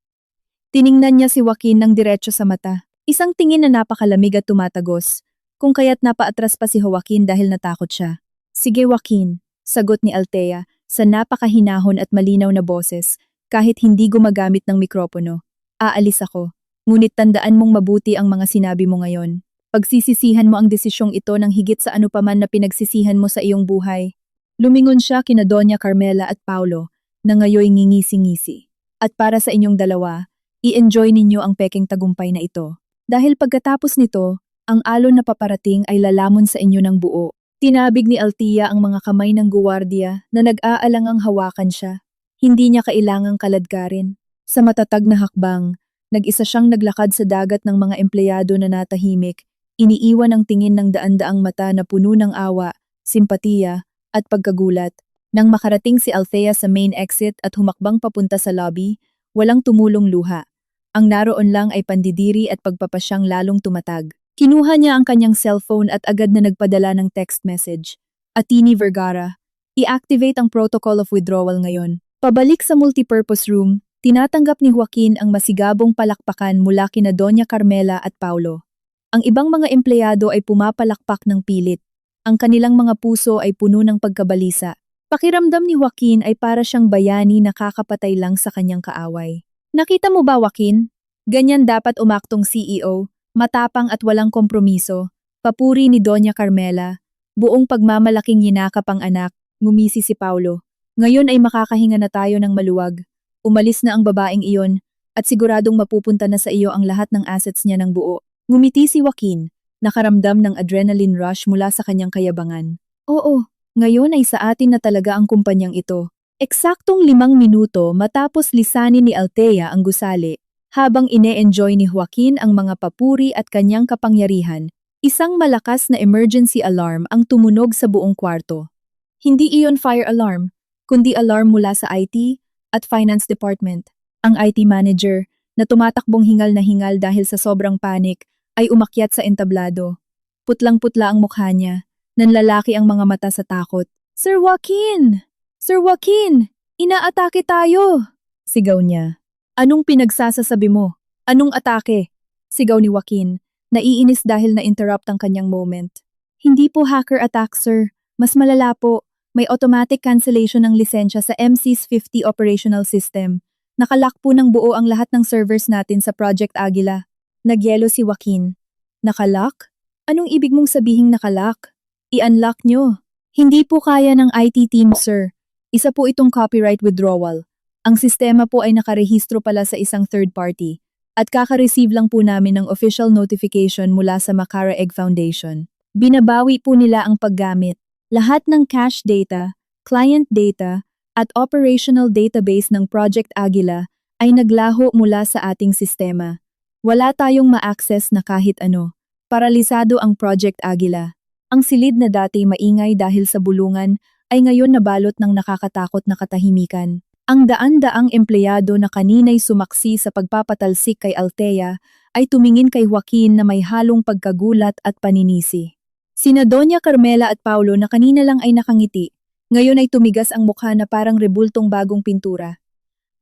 A: Tiningnan niya si Joaquin ng diretso sa mata. Isang tingin na napakalamig at tumatagos, kung kaya't napaatras pa si Joaquin dahil natakot siya. Sige Joaquin, sagot ni Althea sa napakahinahon at malinaw na boses. Kahit hindi gumagamit ng mikropono, aalis ako. Ngunit tandaan mong mabuti ang mga sinabi mo ngayon. Pagsisisihan mo ang desisyong ito ng higit sa ano paman na pinagsisihan mo sa iyong buhay. Lumingon siya kina Doña Carmela at Paulo na ngayoy ngingisi-ngisi. At para sa inyong dalawa, i-enjoy ninyo ang peking tagumpay na ito. Dahil pagkatapos nito, ang alon na paparating ay lalamon sa inyo ng buo. Tinabig ni Althea ang mga kamay ng guwardiya na nag-aalangang hawakan siya. Hindi niya kailangang kaladkarin. Sa matatag na hakbang, nag-isa siyang naglakad sa dagat ng mga empleyado na natahimik, iniiwan ang tingin ng daan-daang mata na puno ng awa, simpatiya, at pagkagulat. Nang makarating si Althea sa main exit at humakbang papunta sa lobby, walang tumulong luha. Ang naroon lang ay pandidiri at pagpapasyang lalong tumatag. Kinuha niya ang kanyang cellphone at agad na nagpadala ng text message. Atini Vergara, i-activate ang protocol of withdrawal ngayon. Pabalik sa multipurpose room, tinatanggap ni Joaquin ang masigabong palakpakan mula kina Doña Carmela at Paulo. Ang ibang mga empleyado ay pumapalakpak ng pilit. Ang kanilang mga puso ay puno ng pagkabalisa. Pakiramdam ni Joaquin ay para siyang bayani na kakapatay lang sa kanyang kaaway. Nakita mo ba Joaquin? Ganyan dapat umaktong CEO, matapang at walang kompromiso. Papuri ni Doña Carmela. Buong pagmamalaking yinakap ang anak, ngumisi si Paulo. Ngayon ay makakahinga na tayo ng maluwag. Umalis na ang babaeng iyon at siguradong mapupunta na sa iyo ang lahat ng assets niya ng buo. Ngumiti si Joaquin, nakaramdam ng adrenaline rush mula sa kanyang kayabangan. Oo, ngayon ay sa atin na talaga ang kumpanyang ito. Eksaktong 5 minuto matapos lisanin ni Althea ang gusali, habang ine-enjoy ni Joaquin ang mga papuri at kanyang kapangyarihan, isang malakas na emergency alarm ang tumunog sa buong kwarto. Hindi iyon fire alarm, kundi alarm mula sa IT at Finance Department. Ang IT manager, na tumatakbong hingal na hingal dahil sa sobrang panik, ay umakyat sa entablado. Putlang-putla ang mukha niya, nanlalaki ang mga mata sa takot. Sir Joaquin! Sir Joaquin! Inaatake tayo! Sigaw niya. Anong pinagsasasabi mo? Anong atake? Sigaw ni Joaquin, naiinis dahil na-interrupt ang kanyang moment. Hindi po hacker attack, sir. Mas malala po. May automatic cancellation ng lisensya sa MC's 50 operational system. Nakalock po ng buo ang lahat ng servers natin sa Project Aguila. Nagyelo si Joaquin. Nakalock? Anong ibig mong sabihing nakalock? I-unlock nyo. Hindi po kaya ng IT team, sir. Isa po itong copyright withdrawal. Ang sistema po ay nakarehistro pala sa isang third party. At kaka-receive lang po namin ng official notification mula sa Makara Egg Foundation. Binabawi po nila ang paggamit. Lahat ng cache data, client data, at operational database ng Project Agila ay naglaho mula sa ating sistema. Wala tayong ma-access na kahit ano. Paralisado ang Project Agila. Ang silid na dati maingay dahil sa bulungan ay ngayon nabalot ng nakakatakot na katahimikan. Ang daan-daang empleyado na kaninay sumaksi sa pagpapatalsik kay Althea ay tumingin kay Joaquin na may halong pagkagulat at paninisi. Sina Doña Carmela at Paulo na kanina lang ay nakangiti, ngayon ay tumigas ang mukha na parang rebultong bagong pintura.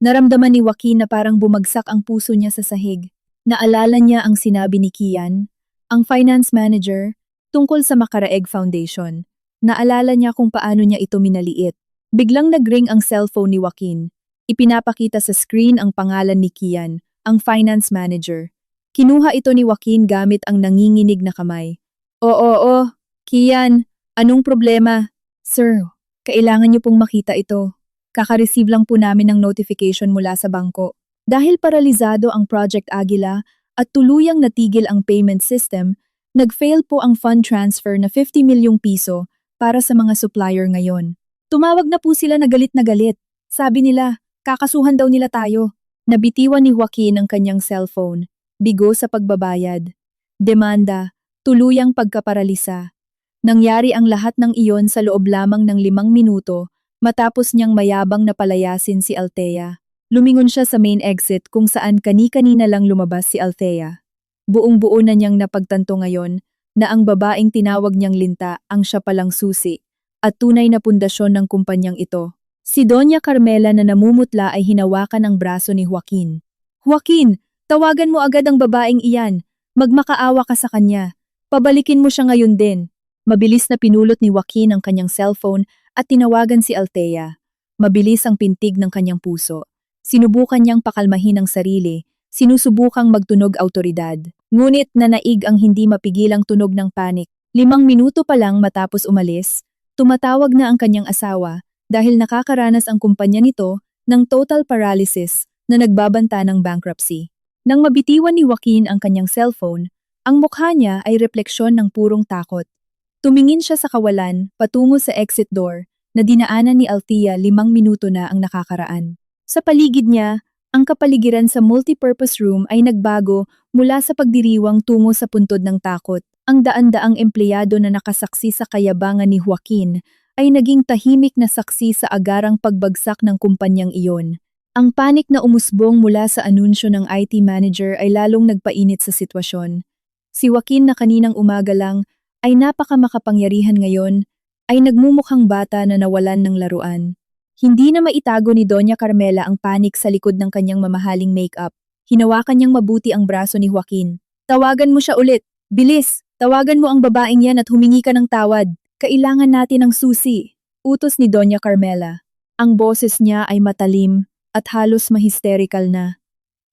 A: Naramdaman ni Joaquin na parang bumagsak ang puso niya sa sahig. Naalala niya ang sinabi ni Kian, ang finance manager, tungkol sa Makara Egg Foundation. Naalala niya kung paano niya ito minaliit. Biglang nag-ring ang cellphone ni Joaquin. Ipinapakita sa screen ang pangalan ni Kian, ang finance manager. Kinuha ito ni Joaquin gamit ang nanginginig na kamay. Oo, Kian, anong problema? Sir, kailangan niyo pong makita ito. Kaka-receive lang po namin ng notification mula sa bangko. Dahil paralisado ang Project Agila at tuluyang natigil ang payment system, nag-fail po ang fund transfer na 50 milyong piso para sa mga supplier ngayon. Tumawag na po sila na galit. Sabi nila, kakasuhan daw nila tayo. Nabitiwan ni Joaquin ang kanyang cellphone. Bigo sa pagbabayad. Demanda, tuluyang pagkaparalisa. Nangyari ang lahat ng iyon sa loob lamang ng 5 minuto matapos niyang mayabang na palayasin si Althea. Lumingon siya sa main exit kung saan kani-kanina lang lumabas si Althea. Buong-buo na niyang napagtanto ngayon na ang babaeng tinawag niyang Linta ang siya palang susi at tunay na pundasyon ng kumpanyang ito. Si Doña Carmela na namumutla ay hinawakan ang braso ni Joaquin. Joaquin, tawagan mo agad ang babaeng iyan. Magmakaawa ka sa kanya. Pabalikin mo siya ngayon din. Mabilis na pinulot ni Joaquin ang kanyang cellphone at tinawagan si Althea. Mabilis ang pintig ng kanyang puso. Sinubukan niyang pakalmahin ang sarili, sinusubukang magtunog autoridad. Ngunit nanaig ang hindi mapigilang tunog ng panik. 5 minuto pa lang matapos umalis, tumatawag na ang kanyang asawa dahil nakakaranas ang kumpanya nito ng total paralysis na nagbabanta ng bankruptcy. Nang mabitiwan ni Joaquin ang kanyang cellphone, ang mukha niya ay refleksyon ng purong takot. Tumingin siya sa kawalan patungo sa exit door na dinaanan ni Althea 5 minuto na ang nakakaraan. Sa paligid niya, ang kapaligiran sa multipurpose room ay nagbago mula sa pagdiriwang tungo sa puntod ng takot. Ang daan-daang empleyado na nakasaksi sa kayabangan ni Joaquin ay naging tahimik na saksi sa agarang pagbagsak ng kumpanyang iyon. Ang panik na umusbong mula sa anunsyo ng IT manager ay lalong nagpainit sa sitwasyon. Si Joaquin na kaninang umaga lang ay napakamakapangyarihan ngayon ay nagmumukhang bata na nawalan ng laruan. Hindi na maitago ni Doña Carmela ang panik sa likod ng kanyang mamahaling makeup. Hinawakan niyang mabuti ang braso ni Joaquin. Tawagan mo siya ulit. Bilis! Tawagan mo ang babaeng yan at humingi ka ng tawad. Kailangan natin ng susi. Utos ni Doña Carmela. Ang boses niya ay matalim at halos mahisterikal na.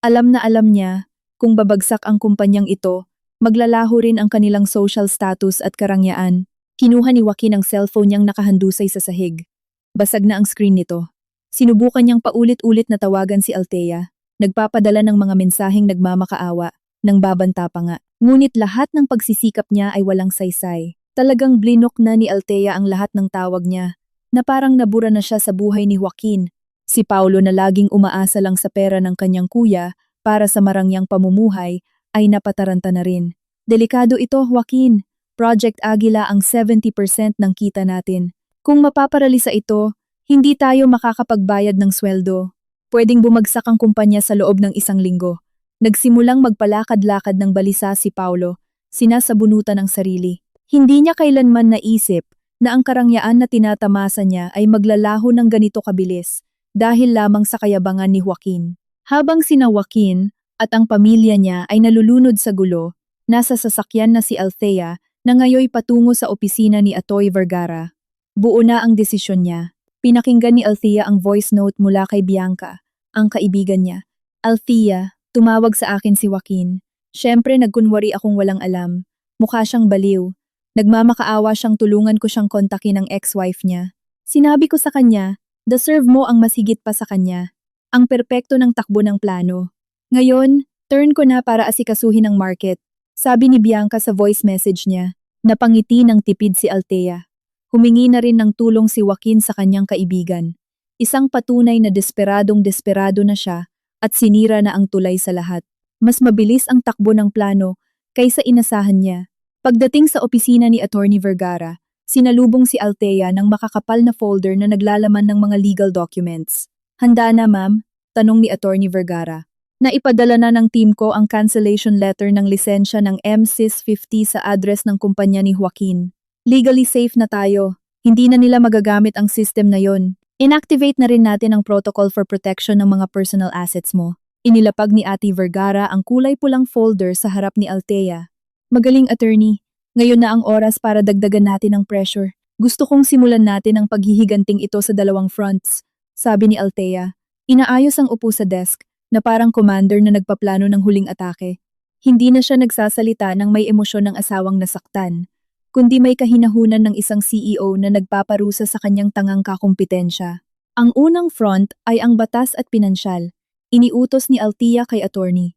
A: Alam niya kung babagsak ang kumpanyang ito, maglalaho rin ang kanilang social status at karangyaan. Kinuha ni Joaquin ang cellphone niyang nakahandusay sa sahig. Basag na ang screen nito. Sinubukan niyang paulit-ulit na tawagan si Althea. Nagpapadala ng mga mensaheng nagmamakaawa, nang babanta pa nga. Ngunit lahat ng pagsisikap niya ay walang saysay. Talagang blinok na ni Althea ang lahat ng tawag niya, na parang nabura na siya sa buhay ni Joaquin. Si Paulo na laging umaasa lang sa pera ng kanyang kuya para sa marangyang pamumuhay ay napataranta na rin. Delikado ito, Joaquin. Project Agila ang 70% ng kita natin. Kung mapaparalisa ito, hindi tayo makakapagbayad ng sweldo. Pwedeng bumagsak ang kumpanya sa loob ng 1 linggo. Nagsimulang magpalakad-lakad ng balisa si Paulo, sinasabunutan ang sarili. Hindi niya kailanman naisip na ang karangyaan na tinatamasa niya ay maglalaho ng ganito kabilis dahil lamang sa kayabangan ni Joaquin. Habang sina Joaquin at ang pamilya niya ay nalulunod sa gulo, nasa sasakyan na si Althea na ngayoy patungo sa opisina ni Atoy Vergara. Buo na ang desisyon niya. Pinakinggan ni Althea ang voice note mula kay Bianca, ang kaibigan niya. Althea, tumawag sa akin si Joaquin. Siyempre nagkunwari akong walang alam. Mukha siyang baliw. Nagmamakaawa siyang tulungan ko siyang kontakin ng ex-wife niya. Sinabi ko sa kanya, deserve mo ang mas higit pa sa kanya. Ang perpekto ng takbo ng plano. Ngayon, turn ko na para asikasuhin ang market. Sabi ni Bianca sa voice message niya. Napangiti ng tipid si Althea. Humingi na rin ng tulong si Joaquin sa kanyang kaibigan. Isang patunay na desperadong-desperado na siya at sinira na ang tulay sa lahat. Mas mabilis ang takbo ng plano kaysa inasahan niya. Pagdating sa opisina ni Attorney Vergara, sinalubong si Althea ng makakapal na folder na naglalaman ng mga legal documents. Handa na ma'am? Tanong ni Attorney Vergara. Naipadala na ng team ko ang cancellation letter ng lisensya ng MSys50 sa address ng kumpanya ni Joaquin. Legally safe na tayo. Hindi na nila magagamit ang system na yon. Inactivate na rin natin ang protocol for protection ng mga personal assets mo. Inilapag ni Ate Vergara ang kulay pulang folder sa harap ni Althea. Magaling attorney, ngayon na ang oras para dagdagan natin ang pressure. Gusto kong simulan natin ang paghihiganting ito sa dalawang fronts, sabi ni Althea. Inaayos ang upo sa desk na parang commander na nagpaplano ng huling atake. Hindi na siya nagsasalita ng may emosyon ng asawang nasaktan, kundi may kahinahunan ng isang CEO na nagpaparusa sa kanyang tangang kakumpetensya. Ang unang front ay ang batas at pinansyal. Iniutos ni Althea kay attorney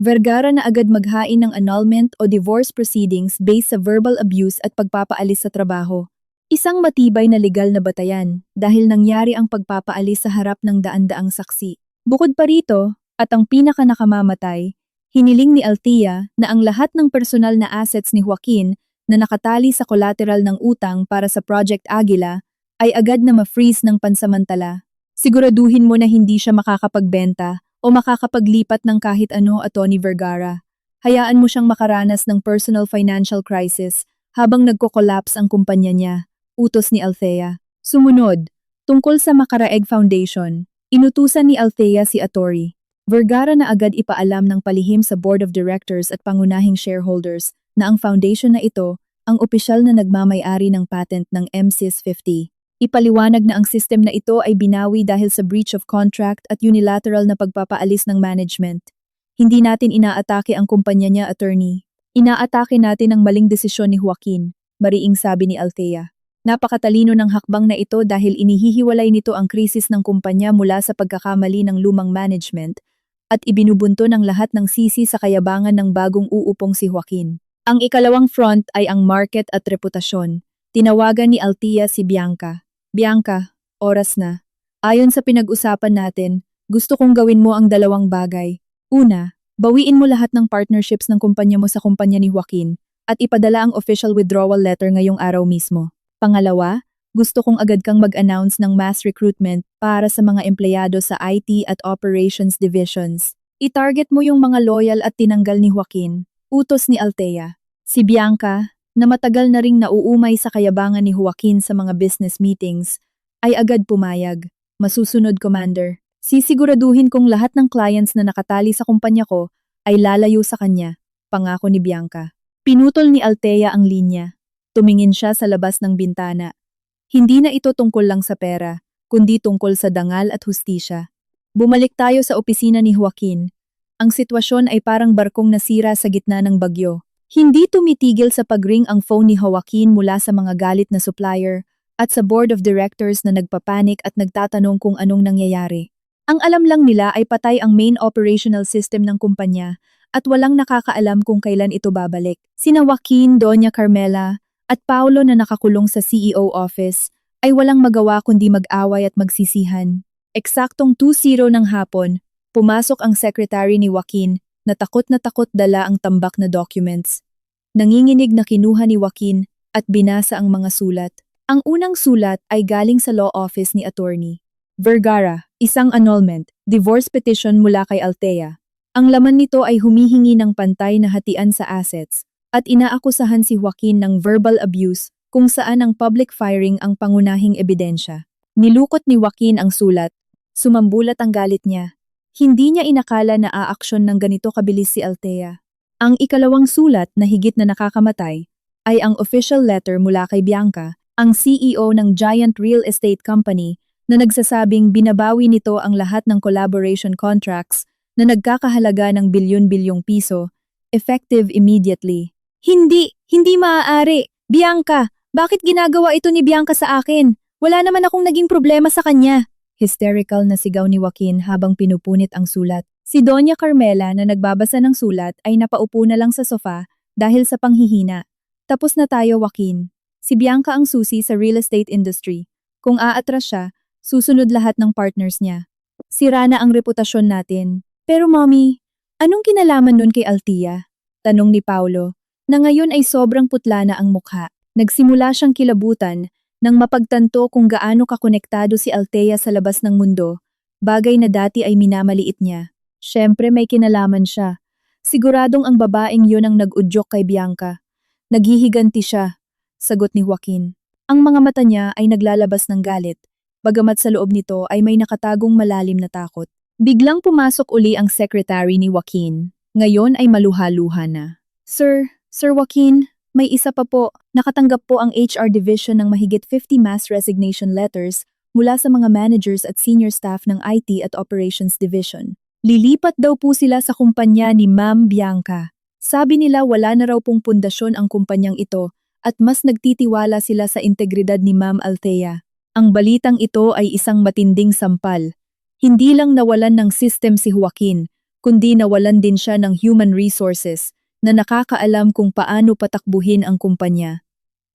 A: Vergara na agad maghain ng annulment o divorce proceedings based sa verbal abuse at pagpapaalis sa trabaho. Isang matibay na legal na batayan dahil nangyari ang pagpapaalis sa harap ng daan-daang saksi. Bukod pa rito, at ang pinaka-nakamamatay, hiniling ni Althea na ang lahat ng personal na assets ni Joaquin na nakatali sa collateral ng utang para sa Project Aguila ay agad na ma-freeze ng pansamantala. Siguraduhin mo na hindi siya makakapagbenta o makakapaglipat ng kahit ano, Attorney Vergara. Hayaan mo siyang makaranas ng personal financial crisis habang nagko-collapse ang kumpanya niya, utos ni Althea. Sumunod, tungkol sa Makaraeg Foundation, inutusan ni Althea si Atty. Vergara na agad ipaalam ng palihim sa Board of Directors at pangunahing shareholders na ang foundation na ito ang opisyal na nagmamay-ari ng patent ng MSys50. Ipaliwanag na ang system na ito ay binawi dahil sa breach of contract at unilateral na pagpapaalis ng management. Hindi natin inaatake ang kumpanya niya, attorney. Inaatake natin ang maling desisyon ni Joaquin, mariing sabi ni Althea. Napakatalino ng hakbang na ito dahil inihihiwalay nito ang krisis ng kumpanya mula sa pagkakamali ng lumang management at ibinubunto ng lahat ng sisi sa kayabangan ng bagong uupong si Joaquin. Ang ikalawang front ay ang market at reputasyon. Tinawagan ni Althea si Bianca. Bianca, oras na. Ayon sa pinag-usapan natin, gusto kong gawin mo ang dalawang bagay. Una, bawiin mo lahat ng partnerships ng kumpanya mo sa kumpanya ni Joaquin at ipadala ang official withdrawal letter ngayong araw mismo. Pangalawa, gusto kong agad kang mag-announce ng mass recruitment para sa mga empleyado sa IT at operations divisions. I-target mo yung mga loyal at tinanggal ni Joaquin, utos ni Althea. Si Bianca, na matagal na ring nauumay sa kayabangan ni Joaquin sa mga business meetings, ay agad pumayag. Masusunod, Commander. Sisiguraduhin kong lahat ng clients na nakatali sa kumpanya ko ay lalayo sa kanya, pangako ni Bianca. Pinutol ni Althea ang linya. Tumingin siya sa labas ng bintana. Hindi na ito tungkol lang sa pera, kundi tungkol sa dangal at hustisya. Bumalik tayo sa opisina ni Joaquin. Ang sitwasyon ay parang barkong nasira sa gitna ng bagyo. Hindi tumitigil sa pagring ang phone ni Joaquin mula sa mga galit na supplier at sa board of directors na nagpapanik at nagtatanong kung anong nangyayari. Ang alam lang nila ay patay ang main operational system ng kumpanya at walang nakakaalam kung kailan ito babalik. Sina Joaquin, Doña Carmela, at Paulo na nakakulong sa CEO office ay walang magawa kundi mag-away at magsisihan. Eksaktong 2:00 ng hapon, pumasok ang secretary ni Joaquin na takot dala ang tambak na documents. Nanginginig na kinuha ni Joaquin at binasa ang mga sulat. Ang unang sulat ay galing sa law office ni Attorney Vergara, isang annulment, divorce petition mula kay Althea. Ang laman nito ay humihingi ng pantay na hatian sa assets at inaakusahan si Joaquin ng verbal abuse kung saan ang public firing ang pangunahing ebidensya. Nilukot ni Joaquin ang sulat. Sumambulat ang galit niya. Hindi niya inakala na aaksyon ng ganito kabilis si Althea. Ang ikalawang sulat na higit na nakakamatay ay ang official letter mula kay Bianca, ang CEO ng Giant Real Estate Company na nagsasabing binabawi nito ang lahat ng collaboration contracts na nagkakahalaga ng bilyon-bilyong piso effective immediately. Hindi maaari. Bianca, bakit ginagawa ito ni Bianca sa akin? Wala naman akong naging problema sa kanya. Hysterical na sigaw ni Joaquin habang pinupunit ang sulat. Si Doña Carmela na nagbabasa ng sulat ay napaupo na lang sa sofa dahil sa panghihina. Tapos na tayo, Joaquin. Si Bianca ang susi sa real estate industry. Kung aatras siya, susunod lahat ng partners niya. Sira na ang reputasyon natin. Pero mommy, anong kinalaman nun kay Althea? Tanong ni Paulo, na ngayon ay sobrang putla na ang mukha. Nagsimula siyang kilabutan nang mapagtanto kung gaano kakonektado si Althea sa labas ng mundo, bagay na dati ay minamaliit niya. Siyempre may kinalaman siya. Siguradong ang babaeng yun ang nag-udyok kay Bianca. Naghihiganti siya, sagot ni Joaquin. Ang mga mata niya ay naglalabas ng galit, bagamat sa loob nito ay may nakatagong malalim na takot. Biglang pumasok uli ang secretary ni Joaquin. Ngayon ay maluha-luha na. Sir Joaquin, may isa pa po. Nakatanggap po ang HR division ng mahigit 50 mass resignation letters mula sa mga managers at senior staff ng IT at Operations Division. Lilipat daw po sila sa kumpanya ni Ma'am Bianca. Sabi nila wala na raw pong pundasyon ang kumpanyang ito at mas nagtitiwala sila sa integridad ni Ma'am Althea. Ang balitang ito ay isang matinding sampal. Hindi lang nawalan ng system si Joaquin, kundi nawalan din siya ng human resources na nakakaalam kung paano patakbuhin ang kumpanya.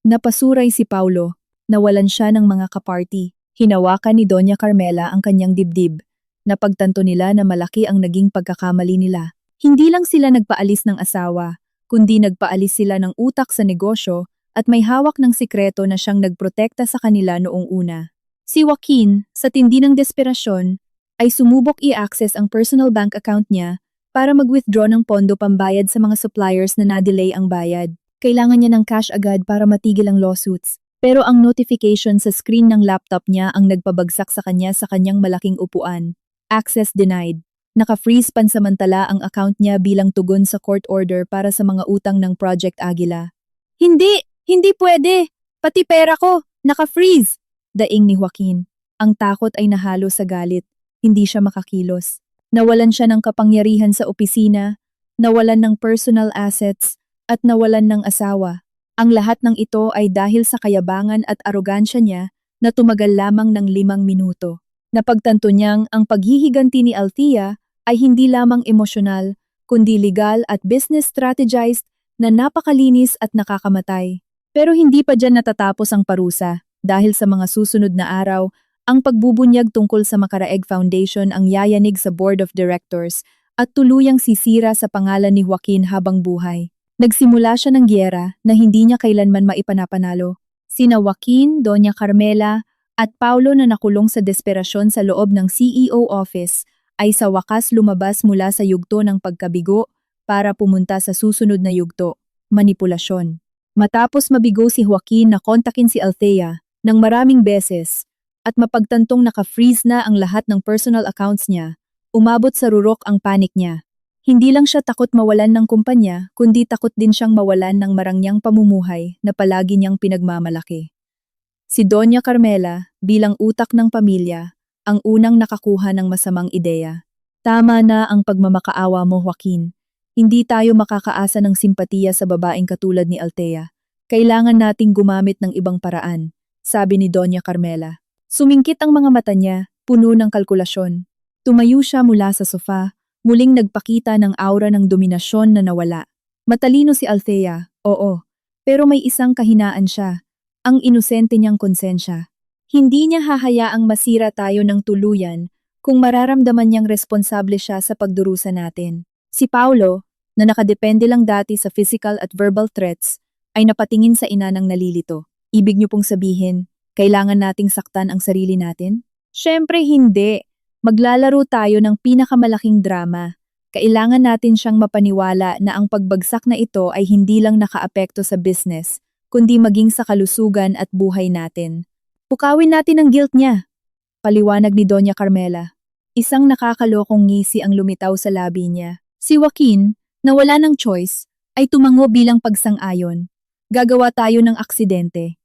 A: Napasuray si Paulo, nawalan siya ng mga kaparty. Hinawakan ni Doña Carmela ang kanyang dibdib. Napagtanto nila na malaki ang naging pagkakamali nila. Hindi lang sila nagpaalis ng asawa, kundi nagpaalis sila ng utak sa negosyo at may hawak ng sikreto na siyang nagprotekta sa kanila noong una. Si Joaquin, sa tindi ng desperasyon, ay sumubok i-access ang personal bank account niya para mag-withdraw ng pondo pambayad sa mga suppliers na na-delay ang bayad. Kailangan niya ng cash agad para matigil ang lawsuits. Pero ang notification sa screen ng laptop niya ang nagpabagsak sa kanyang malaking upuan. Access denied. Naka-freeze pansamantala ang account niya bilang tugon sa court order para sa mga utang ng Project Aguila. Hindi pwede! Pati pera ko! Naka-freeze! Daing ni Joaquin. Ang takot ay nahalo sa galit. Hindi siya makakilos. Nawalan siya ng kapangyarihan sa opisina, nawalan ng personal assets, at nawalan ng asawa. Ang lahat ng ito ay dahil sa kayabangan at arogansya niya na tumagal lamang ng 5 minuto. Napagtanto niyang ang paghihiganti ni Althea ay hindi lamang emosyonal, kundi legal at business strategized na napakalinis at nakakamatay. Pero hindi pa dyan natatapos ang parusa dahil sa mga susunod na araw, ang pagbubunyag tungkol sa Makaraeg Foundation ang yayanig sa Board of Directors at tuluyang sisira sa pangalan ni Joaquin habang buhay. Nagsimula siya ng giyera na hindi niya kailanman maipanapanalo. Sina Joaquin, Doña Carmela at Paulo na nakulong sa desperasyon sa loob ng CEO office ay sa wakas lumabas mula sa yugto ng pagkabigo para pumunta sa susunod na yugto, manipulasyon. Matapos mabigo si Joaquin na kontakin si Althea ng maraming beses, at mapagtantong naka-freeze na ang lahat ng personal accounts niya, umabot sa rurok ang panik niya. Hindi lang siya takot mawalan ng kumpanya, kundi takot din siyang mawalan ng marangyang pamumuhay na palagi niyang pinagmamalaki. Si Doña Carmela, bilang utak ng pamilya, ang unang nakakuha ng masamang ideya. Tama na ang pagmamakaawa mo, Joaquin. Hindi tayo makakaasa ng simpatiya sa babaeng katulad ni Althea. Kailangan nating gumamit ng ibang paraan, sabi ni Doña Carmela. Sumingkit ang mga mata niya, puno ng kalkulasyon. Tumayo siya mula sa sofa, muling nagpakita ng aura ng dominasyon na nawala. Matalino si Althea, oo, pero may isang kahinaan siya, ang inosente niyang konsensya. Hindi niya hahayaang masira tayo ng tuluyan kung mararamdaman niyang responsable siya sa pagdurusa natin. Si Paulo, na nakadepende lang dati sa physical at verbal threats, ay napatingin sa ina ng nalilito. Ibig niyo pong sabihin, kailangan nating saktan ang sarili natin? Siyempre hindi. Maglalaro tayo ng pinakamalaking drama. Kailangan natin siyang mapaniwala na ang pagbagsak na ito ay hindi lang nakaapekto sa business, kundi maging sa kalusugan at buhay natin. Pukawin natin ang guilt niya. Paliwanag ni Doña Carmela. Isang nakakalokong ngisi ang lumitaw sa labi niya. Si Joaquin, na wala ng choice, ay tumango bilang pagsang-ayon. Gagawa tayo ng aksidente.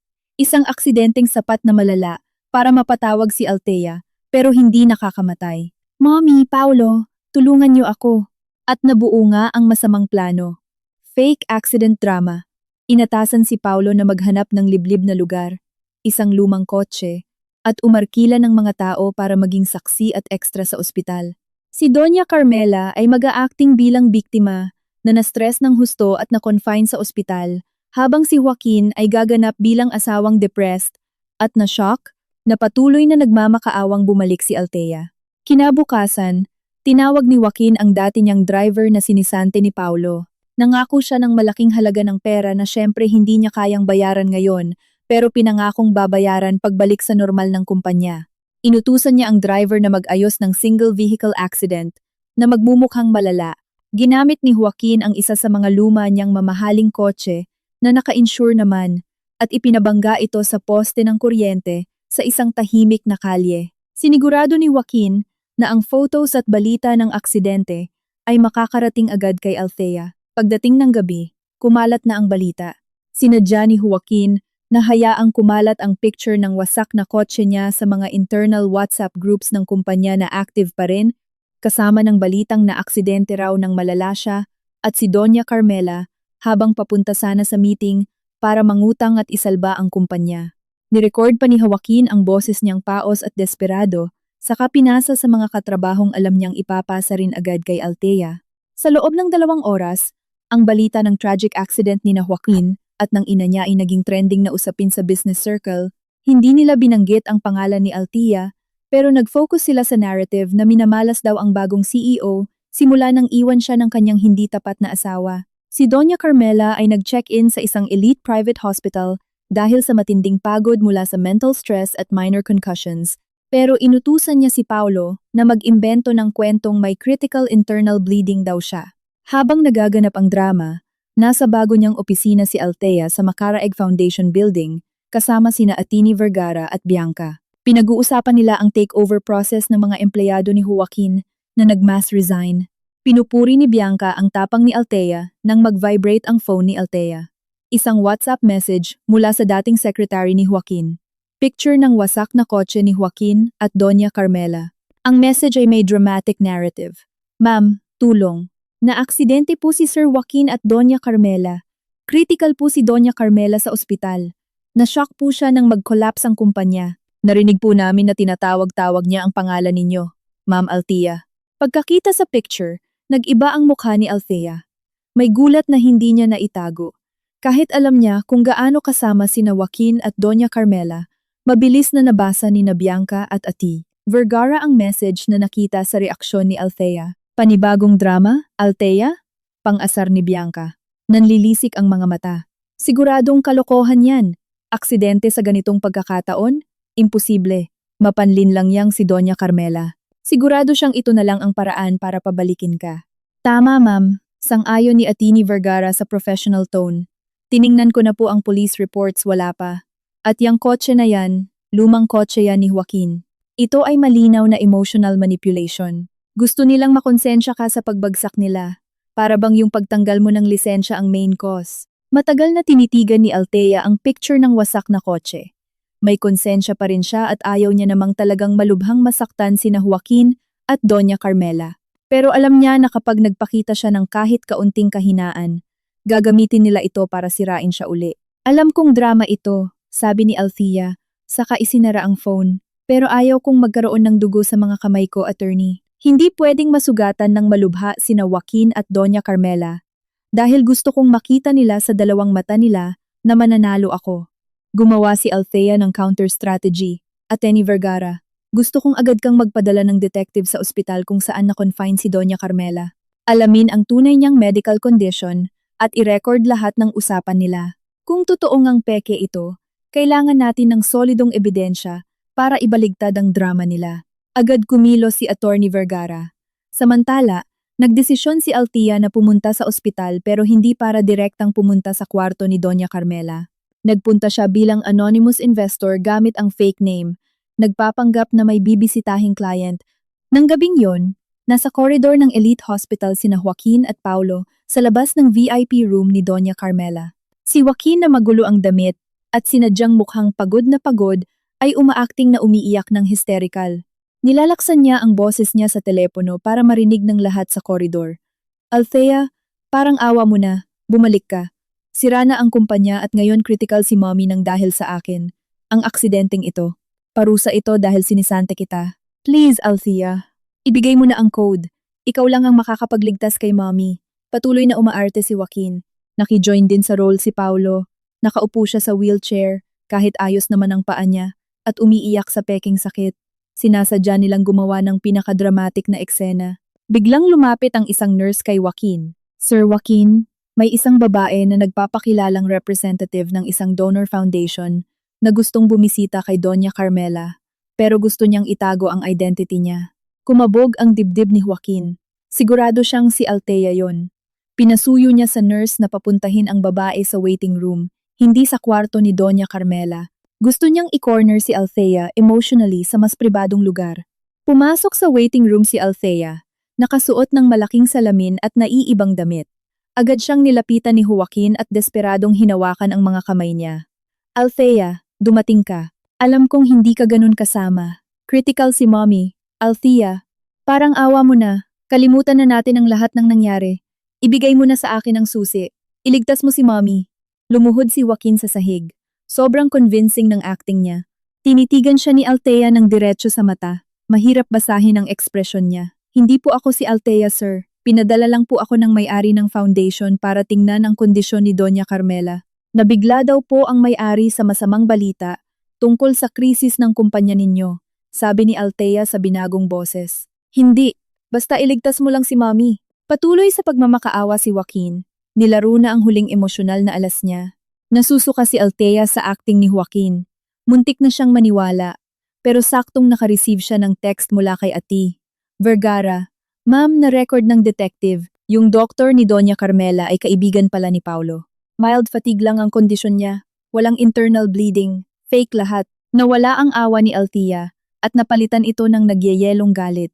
A: Isang aksidenteng sapat na malala para mapatawag si Althea, pero hindi nakakamatay. Mommy, Paulo, tulungan niyo ako. At nabuo nga ang masamang plano. Fake accident drama. Inatasan si Paulo na maghanap ng liblib na lugar, isang lumang kotse, at umarkila ng mga tao para maging saksi at ekstra sa ospital. Si Doña Carmela ay mag-a-acting bilang biktima na na-stress ng husto at na-confine sa ospital, habang si Joaquin ay gaganap bilang asawang depressed at na-shock na patuloy na nagmamakaawang bumalik si Althea. Kinabukasan, tinawag ni Joaquin ang dati niyang driver na sinisante ni Paulo. Nangako siya ng malaking halaga ng pera na syempre hindi niya kayang bayaran ngayon, pero pinangakong babayaran pagbalik sa normal ng kumpanya. Inutusan niya ang driver na mag-ayos ng single vehicle accident na magmumukhang malala. Ginamit ni Joaquin ang isa sa mga luma niyang mamahaling kotse na naka-insure naman at ipinabangga ito sa poste ng kuryente sa isang tahimik na kalye. Sinigurado ni Joaquin na ang photos at balita ng aksidente ay makakarating agad kay Althea. Pagdating ng gabi, kumalat na ang balita. Sinadya ni Joaquin na hayaang kumalat ang picture ng wasak na kotse niya sa mga internal WhatsApp groups ng kumpanya na active pa rin, kasama ng balitang na aksidente raw ng malala siya at si Doña Carmela habang papunta sana sa meeting para mangutang at isalba ang kumpanya. Nirecord pa ni Joaquin ang boses niyang paos at desperado, saka pinasa sa mga katrabahong alam niyang ipapasa rin agad kay Althea. Sa loob ng 2 oras, ang balita ng tragic accident ni Joaquin at ng ina niya ay naging trending na usapin sa business circle. Hindi nila binanggit ang pangalan ni Althea, pero nag-focus sila sa narrative na minamalas daw ang bagong CEO simula nang iwan siya ng kanyang hindi tapat na asawa. Si Doña Carmela ay nag-check-in sa isang elite private hospital dahil sa matinding pagod mula sa mental stress at minor concussions, pero inutusan niya si Paulo na mag-imbento ng kwentong may critical internal bleeding daw siya. Habang nagaganap ang drama, nasa bago niyang opisina si Althea sa Macaraeg Foundation Building kasama sina Atini Vergara at Bianca. Pinag-uusapan nila ang takeover process ng mga empleyado ni Joaquin na nag-mass resign. Pinupuri ni Bianca ang tapang ni Althea nang mag-vibrate ang phone ni Althea. Isang WhatsApp message mula sa dating secretary ni Joaquin. Picture ng wasak na kotse ni Joaquin at Doña Carmela. Ang message ay may dramatic narrative. Ma'am, tulong. Na-aksidente po si Sir Joaquin at Doña Carmela. Critical po si Doña Carmela sa ospital. Na-shock po siya nang mag-collapse ang kumpanya. Narinig po namin na tinatawag-tawag niya ang pangalan ninyo, Ma'am Althea. Pagkakita sa picture, nag-iba ang mukha ni Althea. May gulat na hindi niya naitago. Kahit alam niya kung gaano kasama sina Joaquin at Doña Carmela, mabilis na nabasa ni Bianca at Ati Vergara ang message na nakita sa reaksyon ni Althea. Panibagong drama, Althea? Pang-asar ni Bianca. Nanlilisik ang mga mata. Siguradong kalokohan yan. Aksidente sa ganitong pagkakataon? Imposible. Mapanlin lang yang si Doña Carmela. Sigurado siyang ito na lang ang paraan para pabalikin ka. Tama, ma'am. Sang-ayon ni Atini Vergara sa professional tone. Tiningnan ko na po ang police reports, wala pa. At yang kotse na yan, lumang kotse yan ni Joaquin. Ito ay malinaw na emotional manipulation. Gusto nilang makonsensya ka sa pagbagsak nila, para bang yung pagtanggal mo ng lisensya ang main cause. Matagal na tinitigan ni Althea ang picture ng wasak na kotse. May konsensya pa rin siya at ayaw niya namang talagang malubhang masaktan sina Joaquin at Doña Carmela. Pero alam niya na kapag nagpakita siya ng kahit kaunting kahinaan, gagamitin nila ito para sirain siya uli. Alam kong drama ito, sabi ni Althea, saka isinara ang phone. Pero ayaw kong magkaroon ng dugo sa mga kamay ko, attorney. Hindi pwedeng masugatan ng malubha sina Joaquin at Doña Carmela dahil gusto kong makita nila sa dalawang mata nila na mananalo ako. Gumawa si Althea ng counter-strategy. Ateni Vergara, gusto kong agad kang magpadala ng detective sa ospital kung saan na-confine si Doña Carmela. Alamin ang tunay niyang medical condition at i-record lahat ng usapan nila. Kung totoo ngang peke ito, kailangan natin ng solidong ebidensya para ibaligtad ang drama nila. Agad kumilos si Attorney Vergara. Samantala, nagdesisyon si Althea na pumunta sa ospital pero hindi para direktang pumunta sa kwarto ni Doña Carmela. Nagpunta siya bilang anonymous investor gamit ang fake name. Nagpapanggap na may bibisitahing client. Nang gabing yon, nasa koridor ng elite hospital sina Joaquin at Paulo sa labas ng VIP room ni Doña Carmela. Si Joaquin na magulo ang damit at sinadyang mukhang pagod na pagod ay umaakting na umiiyak ng hysterical. Nilalaksan niya ang boses niya sa telepono para marinig ng lahat sa koridor. Althea, parang awa mo na, Bumalik ka. Sira na ang kumpanya at ngayon critical si mommy nang dahil sa akin. Ang aksidenteng ito. Parusa ito dahil sinisante kita. Please, Althea. Ibigay mo na ang code. Ikaw lang ang makakapagligtas kay mommy. Patuloy na umaarte si Joaquin. Nakijoin din sa role si Paulo. Nakaupo siya sa wheelchair kahit ayos naman ang paa niya at umiiyak sa peking sakit. Sinasadya nilang gumawa ng pinakadramatic na eksena. Biglang lumapit ang isang nurse kay Joaquin. Sir Joaquin, may isang babae na nagpapakilalang representative ng isang donor foundation na gustong bumisita kay Doña Carmela, pero gusto niyang itago ang identity niya. Kumabog ang dibdib ni Joaquin. Sigurado siyang si Althea yon. Pinasuyo niya sa nurse na papuntahin ang babae sa waiting room, hindi sa kwarto ni Doña Carmela. Gusto niyang i-corner si Althea emotionally sa mas pribadong lugar. Pumasok sa waiting room si Althea, nakasuot ng malaking salamin at naiibang damit. Agad siyang nilapitan ni Joaquin at desperadong hinawakan ang mga kamay niya. Althea, dumating ka. Alam kong hindi ka ganun kasama. Critical si mommy. Althea, parang awa mo na. Kalimutan na natin ang lahat ng nangyari. Ibigay mo na sa akin ang susi. Iligtas mo si mommy. Lumuhod si Joaquin sa sahig. Sobrang convincing ng acting niya. Tinitigan siya ni Althea ng diretso sa mata. Mahirap basahin ang ekspresyon niya. Hindi po ako si Althea, sir. Pinadala lang po ako ng may-ari ng foundation para tingnan ang kondisyon ni Doña Carmela. Nabigla daw po ang may-ari sa masamang balita tungkol sa krisis ng kumpanya ninyo, sabi ni Althea sa binagong boses. Hindi, basta iligtas mo lang si mommy. Patuloy sa pagmamakaawa si Joaquin. Nilaro na ang huling emosyonal na alas niya. Nasusuka si Althea sa acting ni Joaquin. Muntik na siyang maniwala, pero saktong nakareceive siya ng text mula kay Ati. Vergara, ma'am, na-record ng detective, yung doktor ni Doña Carmela ay kaibigan pala ni Paulo. Mild fatigue lang ang kondisyon niya, walang internal bleeding, fake lahat. Nawala ang awa ni Althea at napalitan ito ng nagyayelong galit.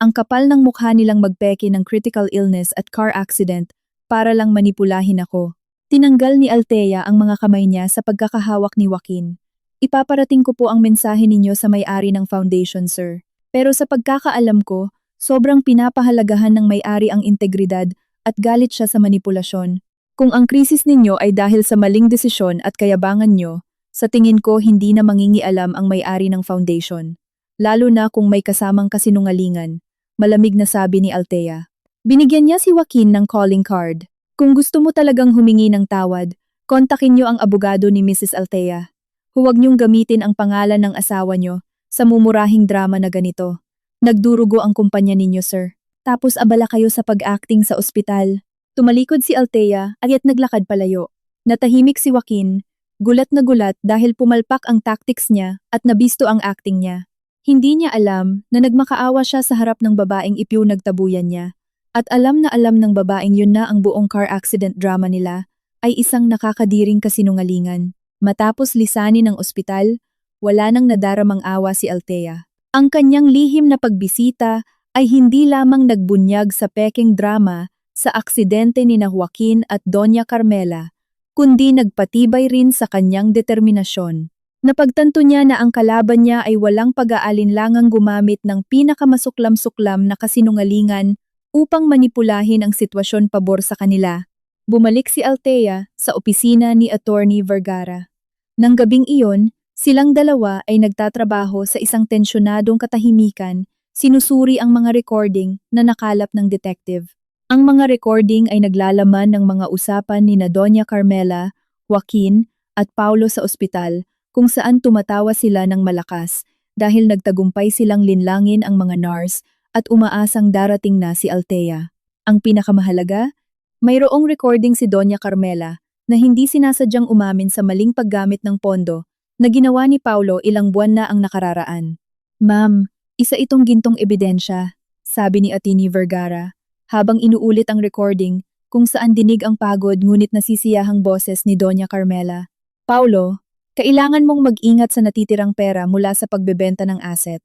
A: Ang kapal ng mukha nilang magpeke ng critical illness at car accident para lang manipulahin ako. Tinanggal ni Althea ang mga kamay niya sa pagkakahawak ni Joaquin. Ipaparating ko po ang mensahe ninyo sa may-ari ng foundation, sir. Pero sa pagkakaalam ko, sobrang pinapahalagahan ng may-ari ang integridad at galit siya sa manipulasyon. Kung ang krisis ninyo ay dahil sa maling desisyon at kayabangan nyo, sa tingin ko hindi na mangingialam ang may-ari ng foundation. Lalo na kung may kasamang kasinungalingan, malamig na sabi ni Althea. Binigyan niya si Joaquin ng calling card. Kung gusto mo talagang humingi ng tawad, kontakin niyo ang abogado ni Mrs. Althea. Huwag niyong gamitin ang pangalan ng asawa niyo sa mumurahing drama na ganito. Nagdurugo ang kumpanya ninyo, sir. Tapos abala kayo sa pag-acting sa ospital. Tumalikod si Althea at naglakad palayo. Natahimik si Joaquin, gulat na gulat dahil pumalpak ang tactics niya at nabisto ang acting niya. Hindi niya alam na nagmakaawa siya sa harap ng babaeng ipinagtabuyan niya. At alam na alam ng babaeng yun na ang buong car accident drama nila ay isang nakakadiring kasinungalingan. Matapos lisanin ng ospital, wala nang nadaramang awa si Althea. Ang kanyang lihim na pagbisita ay hindi lamang nagbunyag sa pekeng drama sa aksidente ni Joaquin at Doña Carmela, kundi nagpatibay rin sa kanyang determinasyon. Napagtanto niya na ang kalaban niya ay walang pag-aalinlangang gumamit ng pinakamasuklam-suklam na kasinungalingan upang manipulahin ang sitwasyon pabor sa kanila. Bumalik si Althea sa opisina ni Attorney Vergara. Nang gabing iyon, silang dalawa ay nagtatrabaho sa isang tensyonadong katahimikan, sinusuri ang mga recording na nakalap ng detective. Ang mga recording ay naglalaman ng mga usapan ni Doña Carmela, Joaquin at Paulo sa ospital kung saan tumatawa sila ng malakas dahil nagtagumpay silang linlangin ang mga NARS at umaasang darating na si Althea. Ang pinakamahalaga, mayroong recording si Doña Carmela na hindi sinasadyang umamin sa maling paggamit ng pondo na ginawa ni Paulo ilang buwan na ang nakararaan. Ma'am, isa itong gintong ebidensya, sabi ni Atini Vergara, habang inuulit ang recording kung saan dinig ang pagod ngunit nasisiyahang boses ni Doña Carmela. Paulo, kailangan mong mag-ingat sa natitirang pera mula sa pagbebenta ng asset.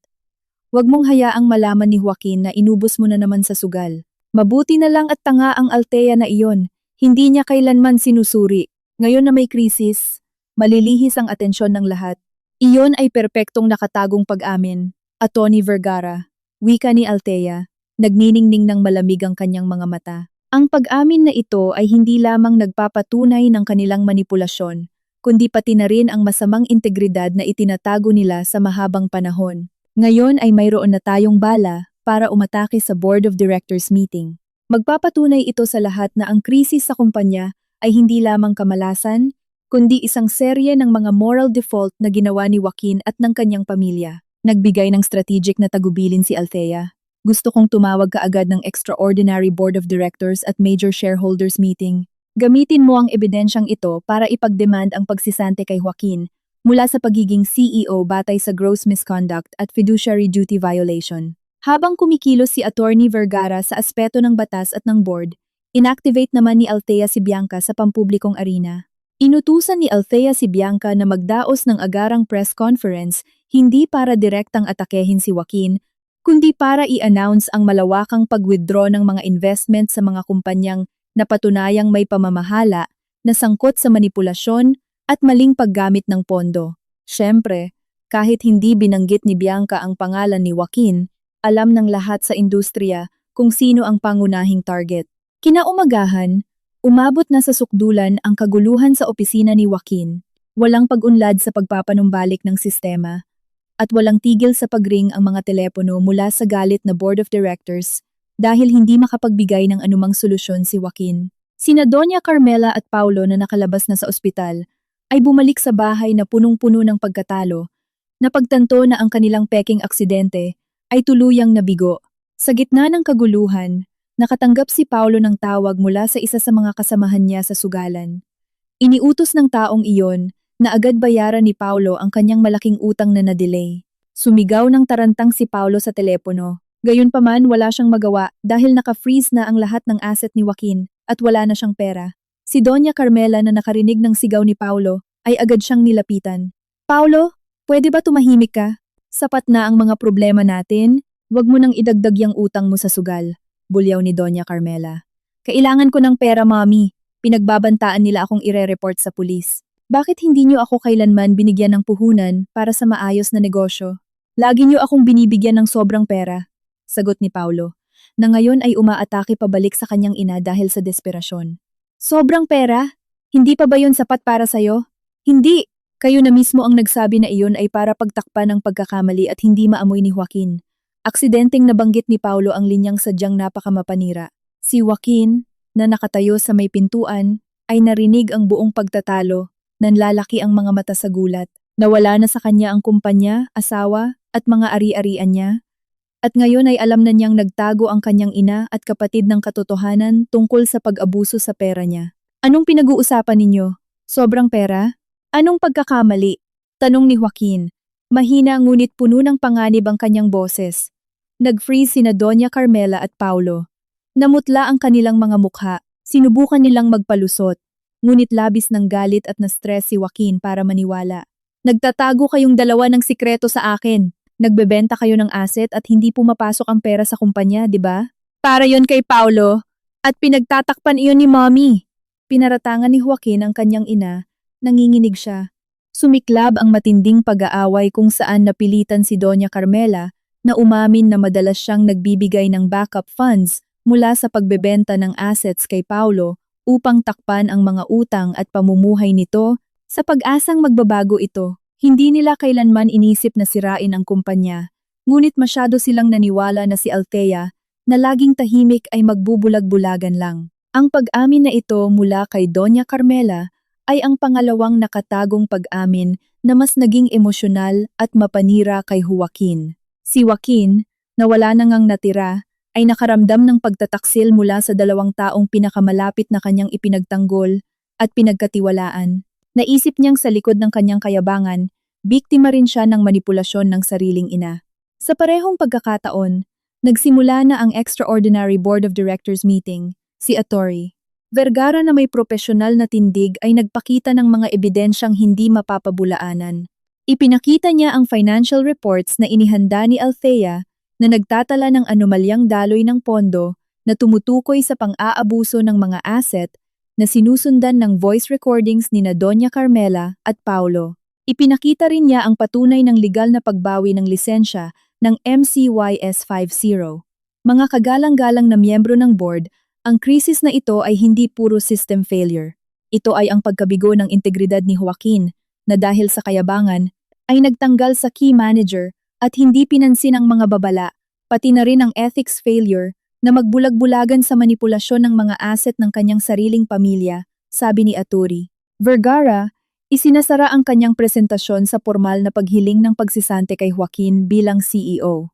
A: Huwag mong hayaang malaman ni Joaquin na inubos mo na naman sa sugal. Mabuti na lang at tanga ang Althea na iyon. Hindi niya kailanman sinusuri. Ngayon na may krisis, malilihis ang atensyon ng lahat. Iyon ay perpektong nakatagong pag-amin. Attorney Vergara, wika ni Althea, nagniningning ng malamig ang kanyang mga mata. Ang pag-amin na ito ay hindi lamang nagpapatunay ng kanilang manipulasyon, kundi pati na rin ang masamang integridad na itinatago nila sa mahabang panahon. Ngayon ay mayroon na tayong bala para umatake sa Board of Directors meeting. Magpapatunay ito sa lahat na ang krisis sa kumpanya ay hindi lamang kamalasan, kundi isang serye ng mga moral default na ginawa ni Joaquin at ng kanyang pamilya. Nagbigay ng strategic na tagubilin si Althea. Gusto kong tumawag kaagad ng extraordinary board of directors at major shareholders meeting. Gamitin mo ang ebidensyang ito para ipagdemand ang pagsisante kay Joaquin mula sa pagiging CEO batay sa gross misconduct at fiduciary duty violation. Habang kumikilos si Attorney Vergara sa aspeto ng batas at ng board, inactivate naman ni Althea si Bianca sa pampublikong arena. Inutusan ni Althea si Bianca na magdaos ng agarang press conference hindi para direktang atakehin si Joaquin, kundi para i-announce ang malawakang pag-withdraw ng mga investment sa mga kumpanyang napatunayang may pamamahala na sangkot sa manipulasyon at maling paggamit ng pondo. Siyempre, kahit hindi binanggit ni Bianca ang pangalan ni Joaquin, alam ng lahat sa industriya kung sino ang pangunahing target. Kinaumagahan, umabot na sa sukdulan ang kaguluhan sa opisina ni Joaquin. Walang pag-unlad sa pagpapanumbalik ng sistema at walang tigil sa pagring ang mga telepono mula sa galit na board of directors dahil hindi makapagbigay ng anumang solusyon si Joaquin. Sina Doña Carmela at Paulo na nakalabas na sa ospital ay bumalik sa bahay na punong-puno ng pagkatalo, napagtanto na ang kanilang peking aksidente ay tuluyang nabigo. Sa gitna ng kaguluhan, nakatanggap si Paulo ng tawag mula sa isa sa mga kasamahan niya sa sugalan. Iniutos ng taong iyon na agad bayaran ni Paulo ang kanyang malaking utang na na-delay. Sumigaw ng tarantang si Paulo sa telepono. Gayunpaman wala siyang magawa dahil naka-freeze na ang lahat ng asset ni Joaquin at wala na siyang pera. Si Doña Carmela na nakarinig ng sigaw ni Paulo ay agad siyang nilapitan. Paulo, pwede ba tumahimik ka? Sapat na ang mga problema natin. Huwag mo nang idagdag yung utang mo sa sugal, bulyaw ni Doña Carmela. Kailangan ko ng pera, mami. Pinagbabantaan nila akong ire-report sa pulis. Bakit hindi niyo ako kailanman binigyan ng puhunan para sa maayos na negosyo? Lagi niyo akong binibigyan ng sobrang pera, sagot ni Paulo, na ngayon ay umaatake pabalik sa kanyang ina dahil sa desperasyon. Sobrang pera? Hindi pa ba yun sapat para sa'yo? Hindi! Kayo na mismo ang nagsabi na iyon ay para pagtakpan ng pagkakamali at hindi maamoy ni Joaquin. Aksidenteng nabanggit ni Paulo ang linyang sadyang napakamapanira. Si Joaquin, na nakatayo sa may pintuan, ay narinig ang buong pagtatalo. Nanlalaki ang mga mata sa gulat. Nawala na sa kanya ang kumpanya, asawa, at mga ari-arian niya. At ngayon ay alam na niyang nagtago ang kanyang ina at kapatid ng katotohanan tungkol sa pag-abuso sa pera niya. Anong pinag-uusapan ninyo? Sobrang pera? Anong pagkakamali? Tanong ni Joaquin. Mahina ngunit puno ng panganib ang kanyang boses. Nag-freeze sina Doña Carmela at Paulo. Namutla ang kanilang mga mukha. Sinubukan nilang magpalusot. Ngunit labis ng galit at na-stress si Joaquin para maniwala. Nagtatago kayong dalawa ng sikreto sa akin. Nagbebenta kayo ng asset at hindi pumapasok ang pera sa kumpanya, di ba? Para yon kay Paulo. At pinagtatakpan iyon ni Mommy. Pinaratangan ni Joaquin ang kanyang ina. Nanginginig siya. Sumiklab ang matinding pag-aaway kung saan napilitan si Doña Carmela na umamin na madalas siyang nagbibigay ng backup funds mula sa pagbebenta ng assets kay Paulo upang takpan ang mga utang at pamumuhay nito sa pag-asang magbabago ito. Hindi nila kailanman inisip na sirain ang kumpanya, ngunit masyado silang naniwala na si Althea na laging tahimik ay magbubulag-bulagan lang. Ang pag-amin na ito mula kay Doña Carmela ay ang pangalawang nakatagong pag-amin na mas naging emosyonal at mapanira kay Joaquin. Si Joaquin, na wala na ngang natira, ay nakaramdam ng pagtataksil mula sa dalawang taong pinakamalapit na kanyang ipinagtanggol at pinagkatiwalaan. Naisip niyang sa likod ng kanyang kayabangan, biktima rin siya ng manipulasyon ng sariling ina. Sa parehong pagkakataon, nagsimula na ang Extraordinary Board of Directors meeting, si Atty. Vergara na may propesyonal na tindig ay nagpakita ng mga ebidensyang hindi mapapabulaanan. Ipinakita niya ang financial reports na inihanda ni Althea na nagtatala ng anomalyang daloy ng pondo na tumutukoy sa pang-aabuso ng mga asset na sinusundan ng voice recordings ni Doña Carmela at Paulo. Ipinakita rin niya ang patunay ng legal na pagbawi ng lisensya ng MCYS 50. Mga kagalang-galang na miyembro ng board, Ang krisis na ito ay hindi puro system failure. Ito ay ang pagkabigo ng integridad ni Joaquin na dahil sa kayabangan ay nagtanggal sa key manager at hindi pinansin ang mga babala, pati na rin ang ethics failure na magbulag-bulagan sa manipulasyon ng mga asset ng kanyang sariling pamilya, sabi ni Aturi. Vergara, isinasara ang kanyang presentasyon sa formal na paghiling ng pagsisante kay Joaquin bilang CEO.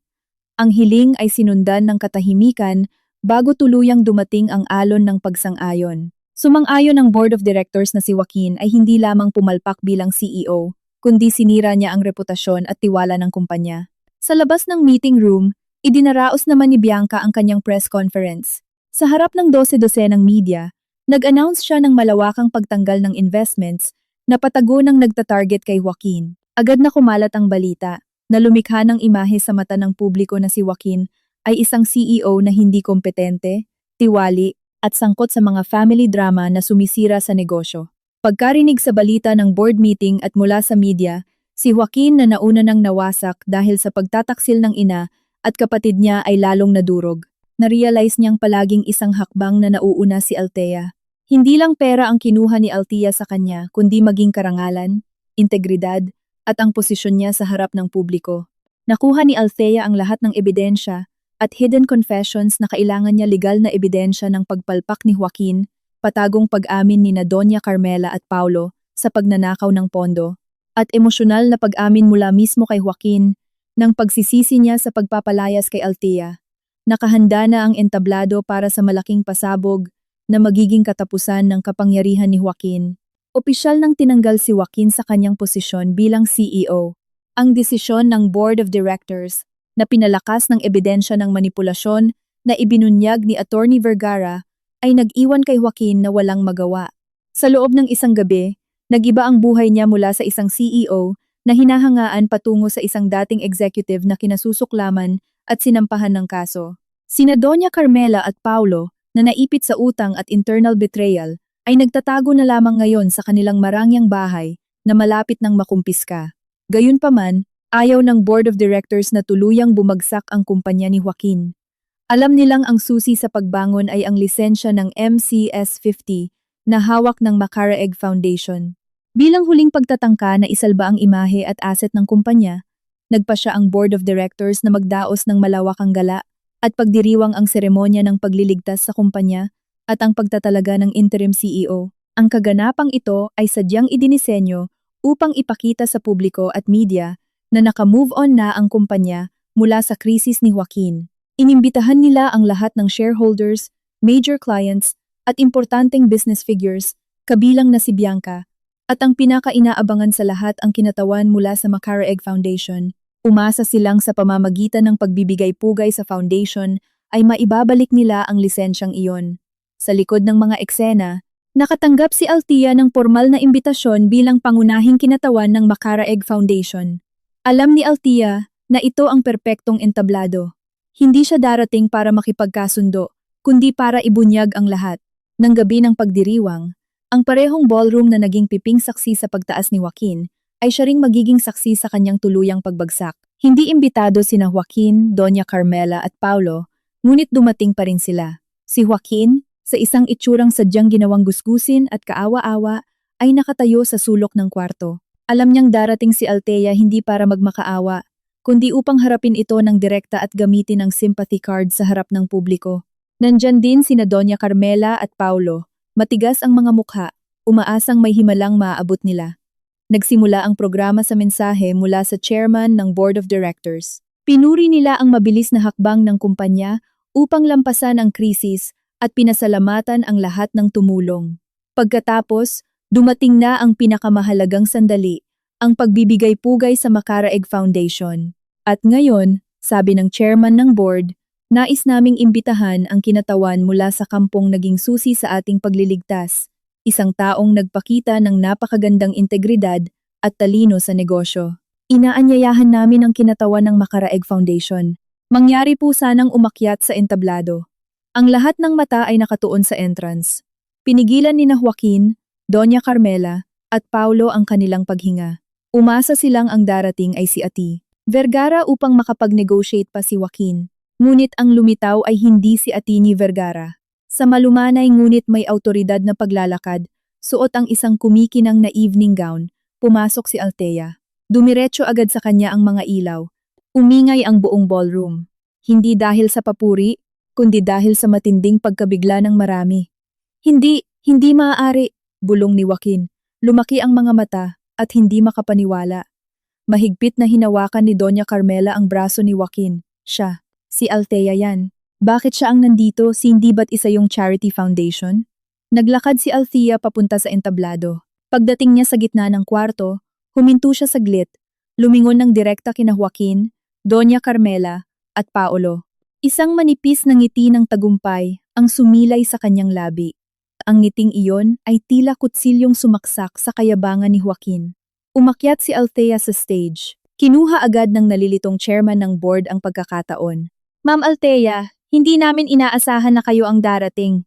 A: Ang hiling ay sinundan ng katahimikan bago tuluyang dumating ang alon ng pagsang-ayon. Sumang-ayon ang board of directors na si Joaquin ay hindi lamang pumalpak bilang CEO, kundi sinira niya ang reputasyon at tiwala ng kumpanya. Sa labas ng meeting room, idinaraos naman ni Bianca ang kanyang press conference. Sa harap ng 12 ng media, nag-announce siya ng malawakang pagtanggal ng investments na patago ng nagtatarget kay Joaquin. Agad na kumalat ang balita na lumikha ng imahe sa mata ng publiko na si Joaquin ay isang CEO na hindi kompetente, tiwali, at sangkot sa mga family drama na sumisira sa negosyo. Pagkarinig sa balita ng board meeting at mula sa media, si Joaquin na nauna nang nawasak dahil sa pagtataksil ng ina at kapatid niya ay lalong nadurog. Na-realize niyang palaging isang hakbang na nauuna si Althea. Hindi lang pera ang kinuha ni Althea sa kanya, kundi maging karangalan, integridad, at ang posisyon niya sa harap ng publiko. Nakuha ni Althea ang lahat ng ebidensya at hidden confessions na kailangan niya legal na ebidensya ng pagpalpak ni Joaquin, patagong pag-amin ni na Doña Carmela at Paulo sa pagnanakaw ng pondo, at emosyonal na pag-amin mula mismo kay Joaquin ng pagsisisi niya sa pagpapalayas kay Althea. Nakahanda na ang entablado para sa malaking pasabog na magiging katapusan ng kapangyarihan ni Joaquin. Opisyal nang tinanggal si Joaquin sa kanyang posisyon bilang CEO. Ang desisyon ng Board of Directors na pinalakas ng ebidensya ng manipulasyon na ibinunyag ni Attorney Vergara ay nag-iwan kay Joaquin na walang magawa. Sa loob ng isang gabi, nag-iba ang buhay niya mula sa isang CEO na hinahangaan patungo sa isang dating executive na kinasusuklaman at sinampahan ng kaso. Sina Doña Carmela at Paulo, na naipit sa utang at internal betrayal, ay nagtatago na lamang ngayon sa kanilang marangyang bahay na malapit ng makumpiska. Gayunpaman, ayaw ng board of directors na tuluyang bumagsak ang kumpanya ni Joaquin. Alam nilang ang susi sa pagbangon ay ang lisensya ng MCS50 na hawak ng Macaraeg Foundation. Bilang huling pagtatangka na isalba ang imahe at asset ng kumpanya, nagpa siya ang board of directors na magdaos ng malawakang gala at pagdiriwang ang seremonya ng pagliligtas sa kumpanya at ang pagtatalaga ng interim CEO. Ang kaganapang ito ay sadyang idinisenyo upang ipakita sa publiko at media na naka-move on na ang kumpanya mula sa krisis ni Joaquin. Inimbitahan nila ang lahat ng shareholders, major clients, at importanteng business figures, kabilang na si Bianca, at ang pinaka-inaabangan sa lahat ang kinatawan mula sa Macaraeg Foundation. Umasa silang sa pamamagitan ng pagbibigay-pugay sa foundation ay maibabalik nila ang lisensyang iyon. Sa likod ng mga eksena, nakatanggap si Althea ng formal na imbitasyon bilang pangunahing kinatawan ng Macaraeg Foundation. Alam ni Althea na ito ang perpektong entablado. Hindi siya darating para makipagkasundo, kundi para ibunyag ang lahat. Nang gabi ng pagdiriwang, ang parehong ballroom na naging piping saksi sa pagtaas ni Joaquin ay siya ring magiging saksi sa kanyang tuluyang pagbagsak. Hindi imbitado sina Joaquin, Doña Carmela at Paulo, ngunit dumating pa rin sila. Si Joaquin, sa isang itsurang sadyang ginawang gusgusin at kaawa-awa, ay nakatayo sa sulok ng kwarto. Alam niyang darating si Althea hindi para magmakaawa, kundi upang harapin ito ng direkta at gamitin ang sympathy card sa harap ng publiko. Nandyan din sina Doña Carmela at Paulo, matigas ang mga mukha, umaasang may himalang maaabot nila. Nagsimula ang programa sa mensahe mula sa chairman ng board of directors. Pinuri nila ang mabilis na hakbang ng kumpanya upang lampasan ang krisis at pinasalamatan ang lahat ng tumulong. Pagkatapos, dumating na ang pinakamahalagang sandali, ang pagbibigay-pugay sa Macaraeg Foundation. At ngayon, sabi ng chairman ng board, nais naming imbitahan ang kinatawan mula sa kampong naging susi sa ating pagliligtas, isang taong nagpakita ng napakagandang integridad at talino sa negosyo. Inaanyayahan namin ang kinatawan ng Macaraeg Foundation. Mangyari po sanang umakyat sa entablado. Ang lahat ng mata ay nakatuon sa entrance. Pinigilan ni na Joaquin, Doña Carmela, at Paulo ang kanilang paghinga. Umasa silang ang darating ay si Ati Vergara upang makapag-negotiate pa si Joaquin. Ngunit ang lumitaw ay hindi si Ati ni Vergara. Sa malumanay ngunit may autoridad na paglalakad, suot ang isang kumikinang na evening gown, pumasok si Althea. Dumiretso agad sa kanya ang mga ilaw. Umingay ang buong ballroom. Hindi dahil sa papuri, kundi dahil sa matinding pagkabigla ng marami. Hindi maaari, bulong ni Joaquin. Lumaki ang mga mata at hindi makapaniwala. Mahigpit na hinawakan ni Doña Carmela ang braso ni Joaquin. Siya, si Althea yan. Bakit siya ang nandito, hindi ba't isa yung charity foundation? Naglakad si Althea papunta sa entablado. Pagdating niya sa gitna ng kwarto, huminto siya saglit. Lumingon ng direkta kina Joaquin, Doña Carmela, at Paolo. Isang manipis na ngiti ng tagumpay ang sumilay sa kanyang labi. Ang ngiting iyon ay tila kutsilyong sumaksak sa kayabangan ni Joaquin. Umakyat si Althea sa stage. Kinuha agad ng nalilitong chairman ng board ang pagkakataon. Ma'am Althea, hindi namin inaasahan na kayo ang darating.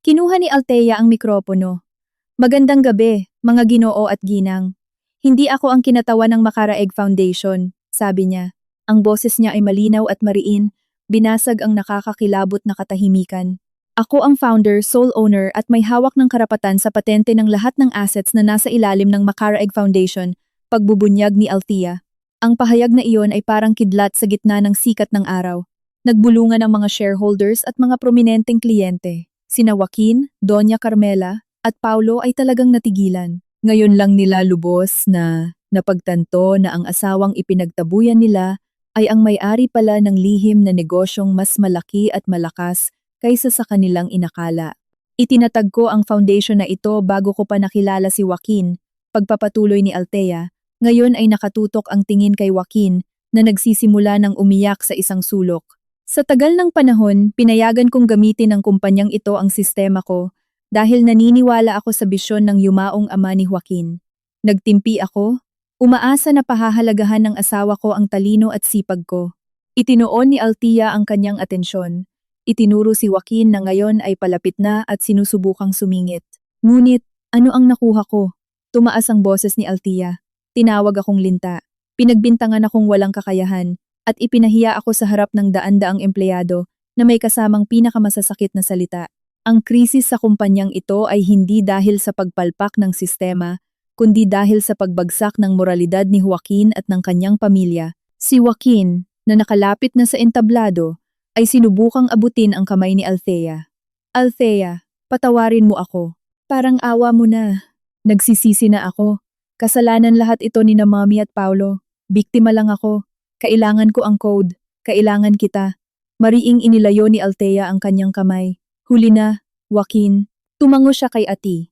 A: Kinuha ni Althea ang mikropono. Magandang gabi, mga ginoo at ginang. Hindi ako ang kinatawa ng Makaraeg Foundation, sabi niya. Ang boses niya ay malinaw at mariin, binasag ang nakakakilabot na katahimikan. Ako ang founder, sole owner at may hawak ng karapatan sa patente ng lahat ng assets na nasa ilalim ng Makaraeg Foundation, pagbubunyag ni Althea. Ang pahayag na iyon ay parang kidlat sa gitna ng sikat ng araw. Nagbulungan ang mga shareholders at mga prominenteng kliyente. Sina Joaquin, Doña Carmela, at Paulo ay talagang natigilan. Ngayon lang nila lubos na napagtanto na ang asawang ipinagtabuyan nila ay ang may-ari pala ng lihim na negosyong mas malaki at malakas kaysa sa kanilang inakala. Itinatag ko ang foundation na ito bago ko pa nakilala si Joaquin, pagpapatuloy ni Althea. Ngayon ay nakatutok ang tingin kay Joaquin na nagsisimula ng umiyak sa isang sulok. Sa tagal ng panahon, pinayagan kong gamitin ng kumpanyang ito ang sistema ko dahil naniniwala ako sa bisyon ng yumaong ama ni Joaquin. Nagtimpi ako, umaasa na pahahalagahan ng asawa ko ang talino at sipag ko. Itinoon ni Althea ang kanyang atensyon. Itinuro si Joaquin na ngayon ay palapit na at sinusubukang sumingit. Ngunit, ano ang nakuha ko? Tumaas ang boses ni Althea. Tinawag akong linta. Pinagbintangan akong walang kakayahan at ipinahiya ako sa harap ng daan-daang empleyado na may kasamang pinakamasasakit na salita. Ang krisis sa kumpanyang ito ay hindi dahil sa pagpalpak ng sistema, kundi dahil sa pagbagsak ng moralidad ni Joaquin at ng kanyang pamilya. Si Joaquin, na nakalapit na sa entablado, ay sinubukang abutin ang kamay ni Althea. Althea, patawarin mo ako. Parang awa mo na. Nagsisisi na ako. Kasalanan lahat ito ni na Mami at Paulo. Biktima lang ako. Kailangan ko ang code. Kailangan kita. Mariing inilayo ni Althea ang kanyang kamay. Huli na, Joaquin. Tumango siya kay Ati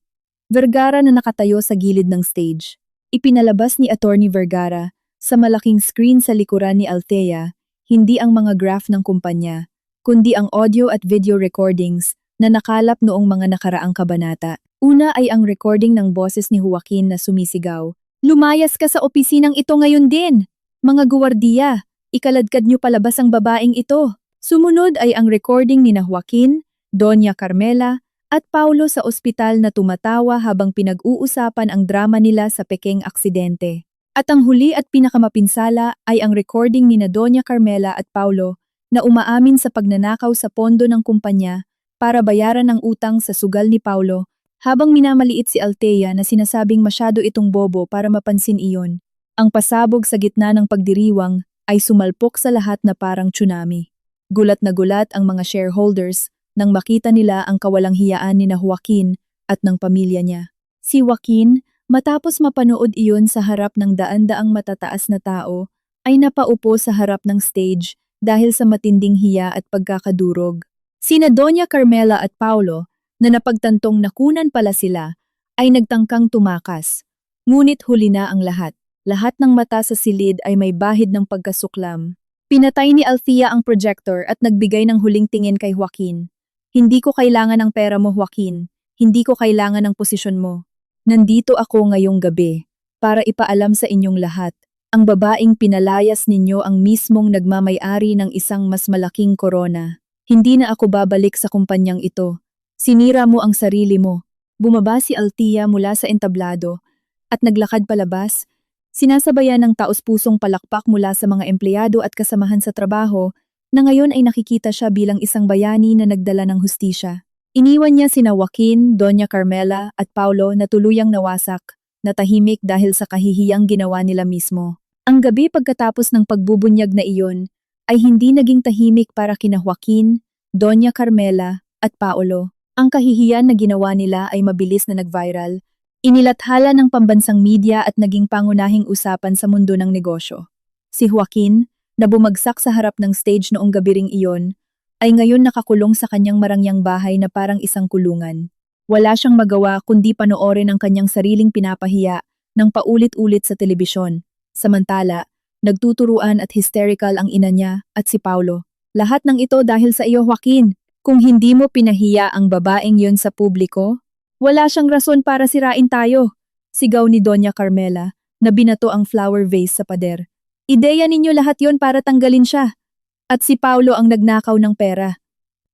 A: Vergara na nakatayo sa gilid ng stage. Ipinalabas ni Attorney Vergara sa malaking screen sa likuran ni Althea hindi ang mga graph ng kumpanya, kundi ang audio at video recordings na nakalap noong mga nakaraang kabanata. Una ay ang recording ng boses ni Joaquin na sumisigaw. Lumayas ka sa opisinang ito ngayon din! Mga guwardiya, ikaladkad niyo palabas ang babaeng ito. Sumunod ay ang recording ni na Joaquin, Doña Carmela, at Paulo sa ospital na tumatawa habang pinag-uusapan ang drama nila sa pekeng aksidente. At ang huli at pinakamapinsala ay ang recording ni na Doña Carmela at Paulo na umaamin sa pagnanakaw sa pondo ng kumpanya para bayaran ang utang sa sugal ni Paulo habang minamaliit si Althea na sinasabing masyado itong bobo para mapansin iyon. Ang pasabog sa gitna ng pagdiriwang ay sumalpok sa lahat na parang tsunami. Gulat na gulat ang mga shareholders nang makita nila ang kawalang hiyaan ni na Joaquin at ng pamilya niya. Si Joaquin, matapos mapanood iyon sa harap ng daan-daang matataas na tao, ay napaupo sa harap ng stage dahil sa matinding hiya at pagkakadurog. Sina Doña Carmela at Paulo, na napagtantong nakunan pala sila, ay nagtangkang tumakas. Ngunit huli na ang lahat. Lahat ng mata sa silid ay may bahid ng pagkasuklam. Pinatay ni Althea ang projector at nagbigay ng huling tingin kay Joaquin. Hindi ko kailangan ng pera mo, Joaquin. Hindi ko kailangan ng posisyon mo. Nandito ako ngayong gabi para ipaalam sa inyong lahat. Ang babaeng pinalayas ninyo ang mismong nagmamay-ari ng isang mas malaking korona. Hindi na ako babalik sa kumpanyang ito. Sinira mo ang sarili mo. Bumaba si Althea mula sa entablado at naglakad palabas. Sinasabayan ng taos-pusong palakpak mula sa mga empleyado at kasamahan sa trabaho na ngayon ay nakikita siya bilang isang bayani na nagdala ng hustisya. Iniwan niya sina Joaquin, Doña Carmela at Paulo na tuluyang nawasak, natahimik dahil sa kahihiyang ginawa nila mismo. Ang gabi pagkatapos ng pagbubunyag na iyon, ay hindi naging tahimik para kina Joaquin, Doña Carmela at Paulo. Ang kahihiyan na ginawa nila ay mabilis na nag-viral. Inilathala ng pambansang media at naging pangunahing usapan sa mundo ng negosyo. Si Joaquin, na bumagsak sa harap ng stage noong gabi ring iyon, ay ngayon nakakulong sa kanyang marangyang bahay na parang isang kulungan. Wala siyang magawa kundi panoorin ang kanyang sariling pinapahiya ng paulit-ulit sa telebisyon. Samantala, nagtuturuan at hysterical ang ina niya at si Paulo. Lahat ng ito dahil sa iyo, Joaquin. Kung hindi mo pinahiya ang babaeng yun sa publiko, wala siyang rason para sirain tayo. Sigaw ni Doña Carmela na binato ang flower vase sa pader. Ideya ninyo lahat yon para tanggalin siya. At si Paulo ang nagnakaw ng pera.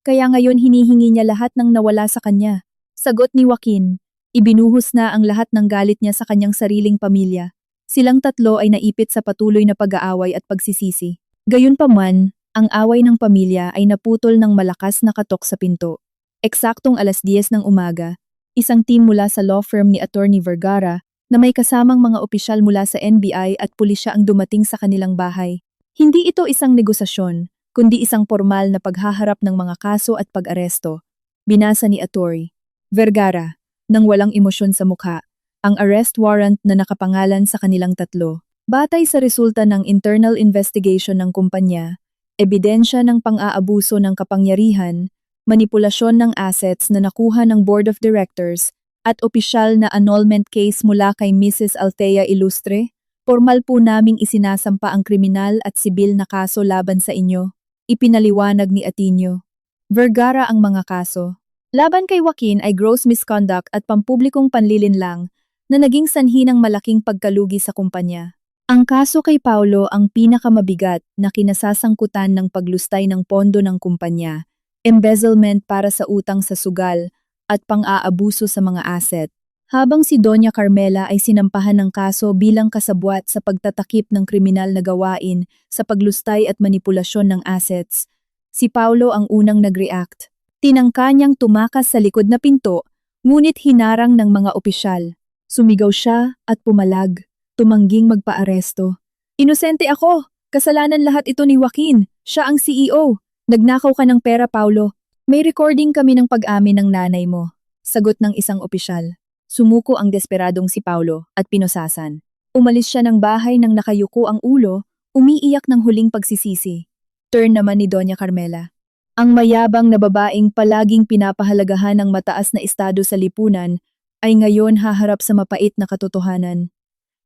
A: Kaya ngayon hinihingi niya lahat ng nawala sa kanya. Sagot ni Joaquin, ibinuhos na ang lahat ng galit niya sa kanyang sariling pamilya. Silang tatlo ay naipit sa patuloy na pag-aaway at pagsisisi. Gayunpaman, ang away ng pamilya ay naputol ng malakas na katok sa pinto. Eksaktong 10:00 ng umaga, isang team mula sa law firm ni Attorney Vergara na may kasamang mga opisyal mula sa NBI at pulisya ang dumating sa kanilang bahay. Hindi ito isang negosasyon, kundi isang formal na paghaharap ng mga kaso at pag-aresto. Binasa ni Atty. Vergara, nang walang emosyon sa mukha, ang arrest warrant na nakapangalan sa kanilang tatlo. Batay sa resulta ng internal investigation ng kumpanya, ebidensya ng pang-aabuso ng kapangyarihan, manipulasyon ng assets na nakuha ng Board of Directors, at opisyal na annulment case mula kay Mrs. Althea Ilustre, formal po naming isinasampa ang kriminal at sibil na kaso laban sa inyo. Ipinaliwanag ni Ateneo Vergara ang mga kaso. Laban kay Joaquin ay gross misconduct at pampublikong panlilinlang na naging sanhi ng malaking pagkalugi sa kumpanya. Ang kaso kay Paulo ang pinakamabigat na kinasasangkutan ng paglustay ng pondo ng kumpanya, embezzlement para sa utang sa sugal, at pang-aabuso sa mga asset. Habang si Doña Carmela ay sinampahan ng kaso bilang kasabwat sa pagtatakip ng kriminal na gawain sa paglustay at manipulasyon ng assets, si Paulo ang unang nag-react. Tinangka niyang tumakas sa likod na pinto, ngunit hinarang ng mga opisyal. Sumigaw siya at pumalag, tumangging magpaaresto. Inosente ako! Kasalanan lahat ito ni Joaquin. Siya ang CEO. Nagnakaw ka ng pera, Paulo. May recording kami ng pag-amin ng nanay mo. Sagot ng isang opisyal. Sumuko ang desperadong si Paulo at pinosasan. Umalis siya ng bahay nang nakayuko ang ulo, umiiyak ng huling pagsisisi. Turn naman ni Doña Carmela. Ang mayabang na babaeng palaging pinapahalagahan ng mataas na estado sa lipunan ay ngayon haharap sa mapait na katotohanan.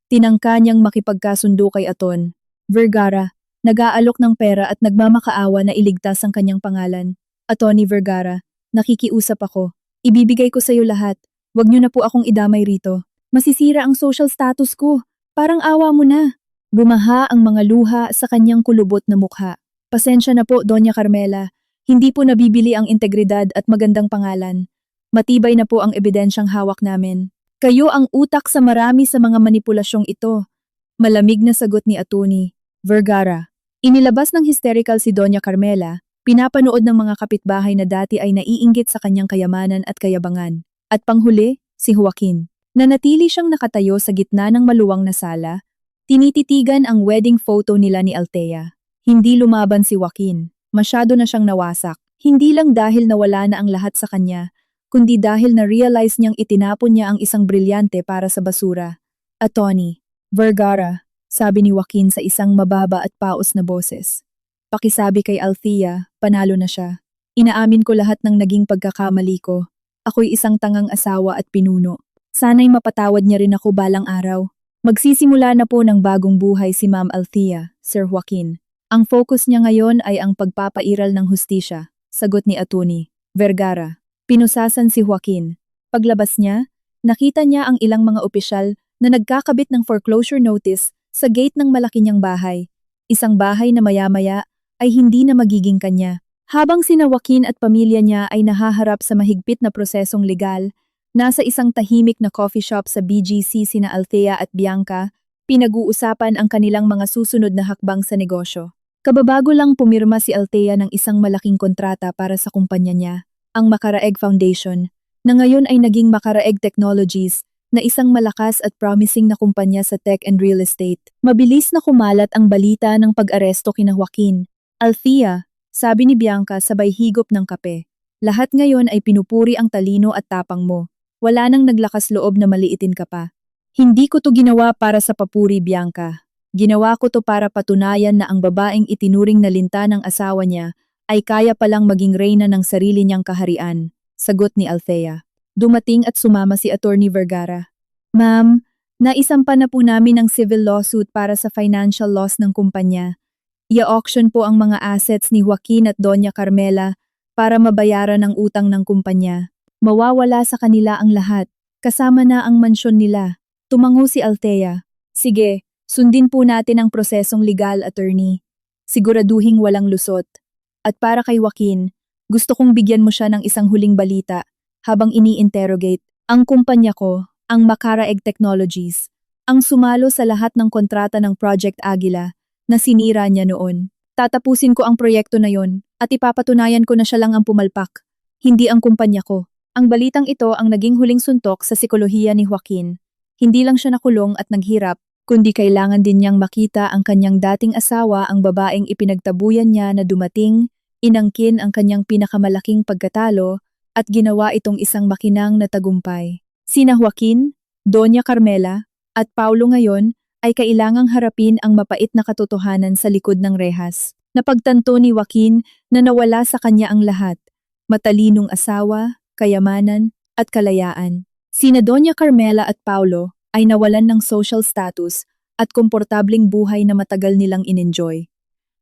A: Tinangka niyang makipagkasundo kay Aton. Vergara, nag-aalok ng pera at nagmamakaawa na iligtas ang kanyang pangalan. Atty. Vergara, nakikiusap ako. Ibibigay ko sa iyo lahat. Wag niyo na po akong idamay rito. Masisira ang social status ko. Parang awa mo na. Bumaha ang mga luha sa kanyang kulubot na mukha. Pasensya na po, Doña Carmela. Hindi po nabibili ang integridad at magandang pangalan. Matibay na po ang ebidensyang hawak namin. Kayo ang utak sa marami sa mga manipulasyong ito. Malamig na sagot ni Atty. Vergara. Inilabas ng hysterical si Doña Carmela, pinapanood ng mga kapitbahay na dati ay naiinggit sa kanyang kayamanan at kayabangan. At panghuli, si Joaquin. Nanatili siyang nakatayo sa gitna ng maluwang na sala, tinititigan ang wedding photo nila ni Althea. Hindi lumaban si Joaquin, masyado na siyang nawasak. Hindi lang dahil nawala na ang lahat sa kanya, kundi dahil na-realize niyang itinapon niya ang isang brilyante para sa basura. Atty. Vergara, sabi ni Joaquin sa isang mababa at paos na boses. Pakisabi kay Althea, panalo na siya. Inaamin ko lahat ng naging pagkakamali ko. Ako'y isang tangang asawa at pinuno. Sana'y mapatawad niya rin ako balang araw. Magsisimula na po ng bagong buhay si Ma'am Althea, Sir Joaquin. Ang focus niya ngayon ay ang pagpapairal ng hustisya, sagot ni Atty. Vergara. Pinusasan si Joaquin. Paglabas niya, nakita niya ang ilang mga opisyal na nagkakabit ng foreclosure notice sa gate ng malaki niyang bahay. Isang bahay na maya-maya ay hindi na magiging kanya. Habang sina Joaquin at pamilya niya ay nahaharap sa mahigpit na prosesong legal, nasa isang tahimik na coffee shop sa BGC sina Althea at Bianca, pinag-uusapan ang kanilang mga susunod na hakbang sa negosyo. Kababago lang pumirma si Althea ng isang malaking kontrata para sa kumpanya niya. ang Makaraeg Foundation, na ngayon ay naging Makaraeg Technologies, na isang malakas at promising na kumpanya sa tech and real estate. Mabilis na kumalat ang balita ng pag-aresto kina Joaquin. Althea, sabi ni Bianca sabay higop ng kape. Lahat ngayon ay pinupuri ang talino at tapang mo. Wala nang naglakas loob na maliitin ka pa. Hindi ko to ginawa para sa papuri, Bianca. Ginawa ko to para patunayan na ang babaeng itinuring na linta ng asawa niya ay kaya palang maging reyna ng sarili niyang kaharian. Sagot ni Althea. Dumating at sumama si Attorney Vergara. Ma'am, naisampa na po namin ang civil lawsuit para sa financial loss ng kumpanya. I-auction po ang mga assets ni Joaquin at Doña Carmela para mabayaran ang utang ng kumpanya. Mawawala sa kanila ang lahat, kasama na ang mansyon nila. Tumango si Althea. Sige, sundin po natin ang prosesong legal, attorney. Siguraduhing walang lusot. At para kay Joaquin, gusto kong bigyan mo siya ng isang huling balita habang ini-interrogate. Ang kumpanya ko, ang Makaraeg Technologies, ang sumalo sa lahat ng kontrata ng Project Aguila na sinira niya noon. Tatapusin ko ang proyekto na yon at ipapatunayan ko na siya lang ang pumalpak, hindi ang kumpanya ko. Ang balitang ito ang naging huling suntok sa sikolohiya ni Joaquin. Hindi lang siya nakulong at naghirap, kundi kailangan din niyang makita ang kanyang dating asawa, ang babaeng ipinagtabuyan niya na dumating, inangkin ang kanyang pinakamalaking pagkatalo at ginawa itong isang makinang na tagumpay. Sina Joaquin, Doña Carmela at Paulo ngayon ay kailangang harapin ang mapait na katotohanan sa likod ng rehas. Napagtanto ni Joaquin na nawala sa kanya ang lahat, matalinong asawa, kayamanan, at kalayaan. Sina Doña Carmela at Paulo ay nawalan ng social status at komportabling buhay na matagal nilang inenjoy.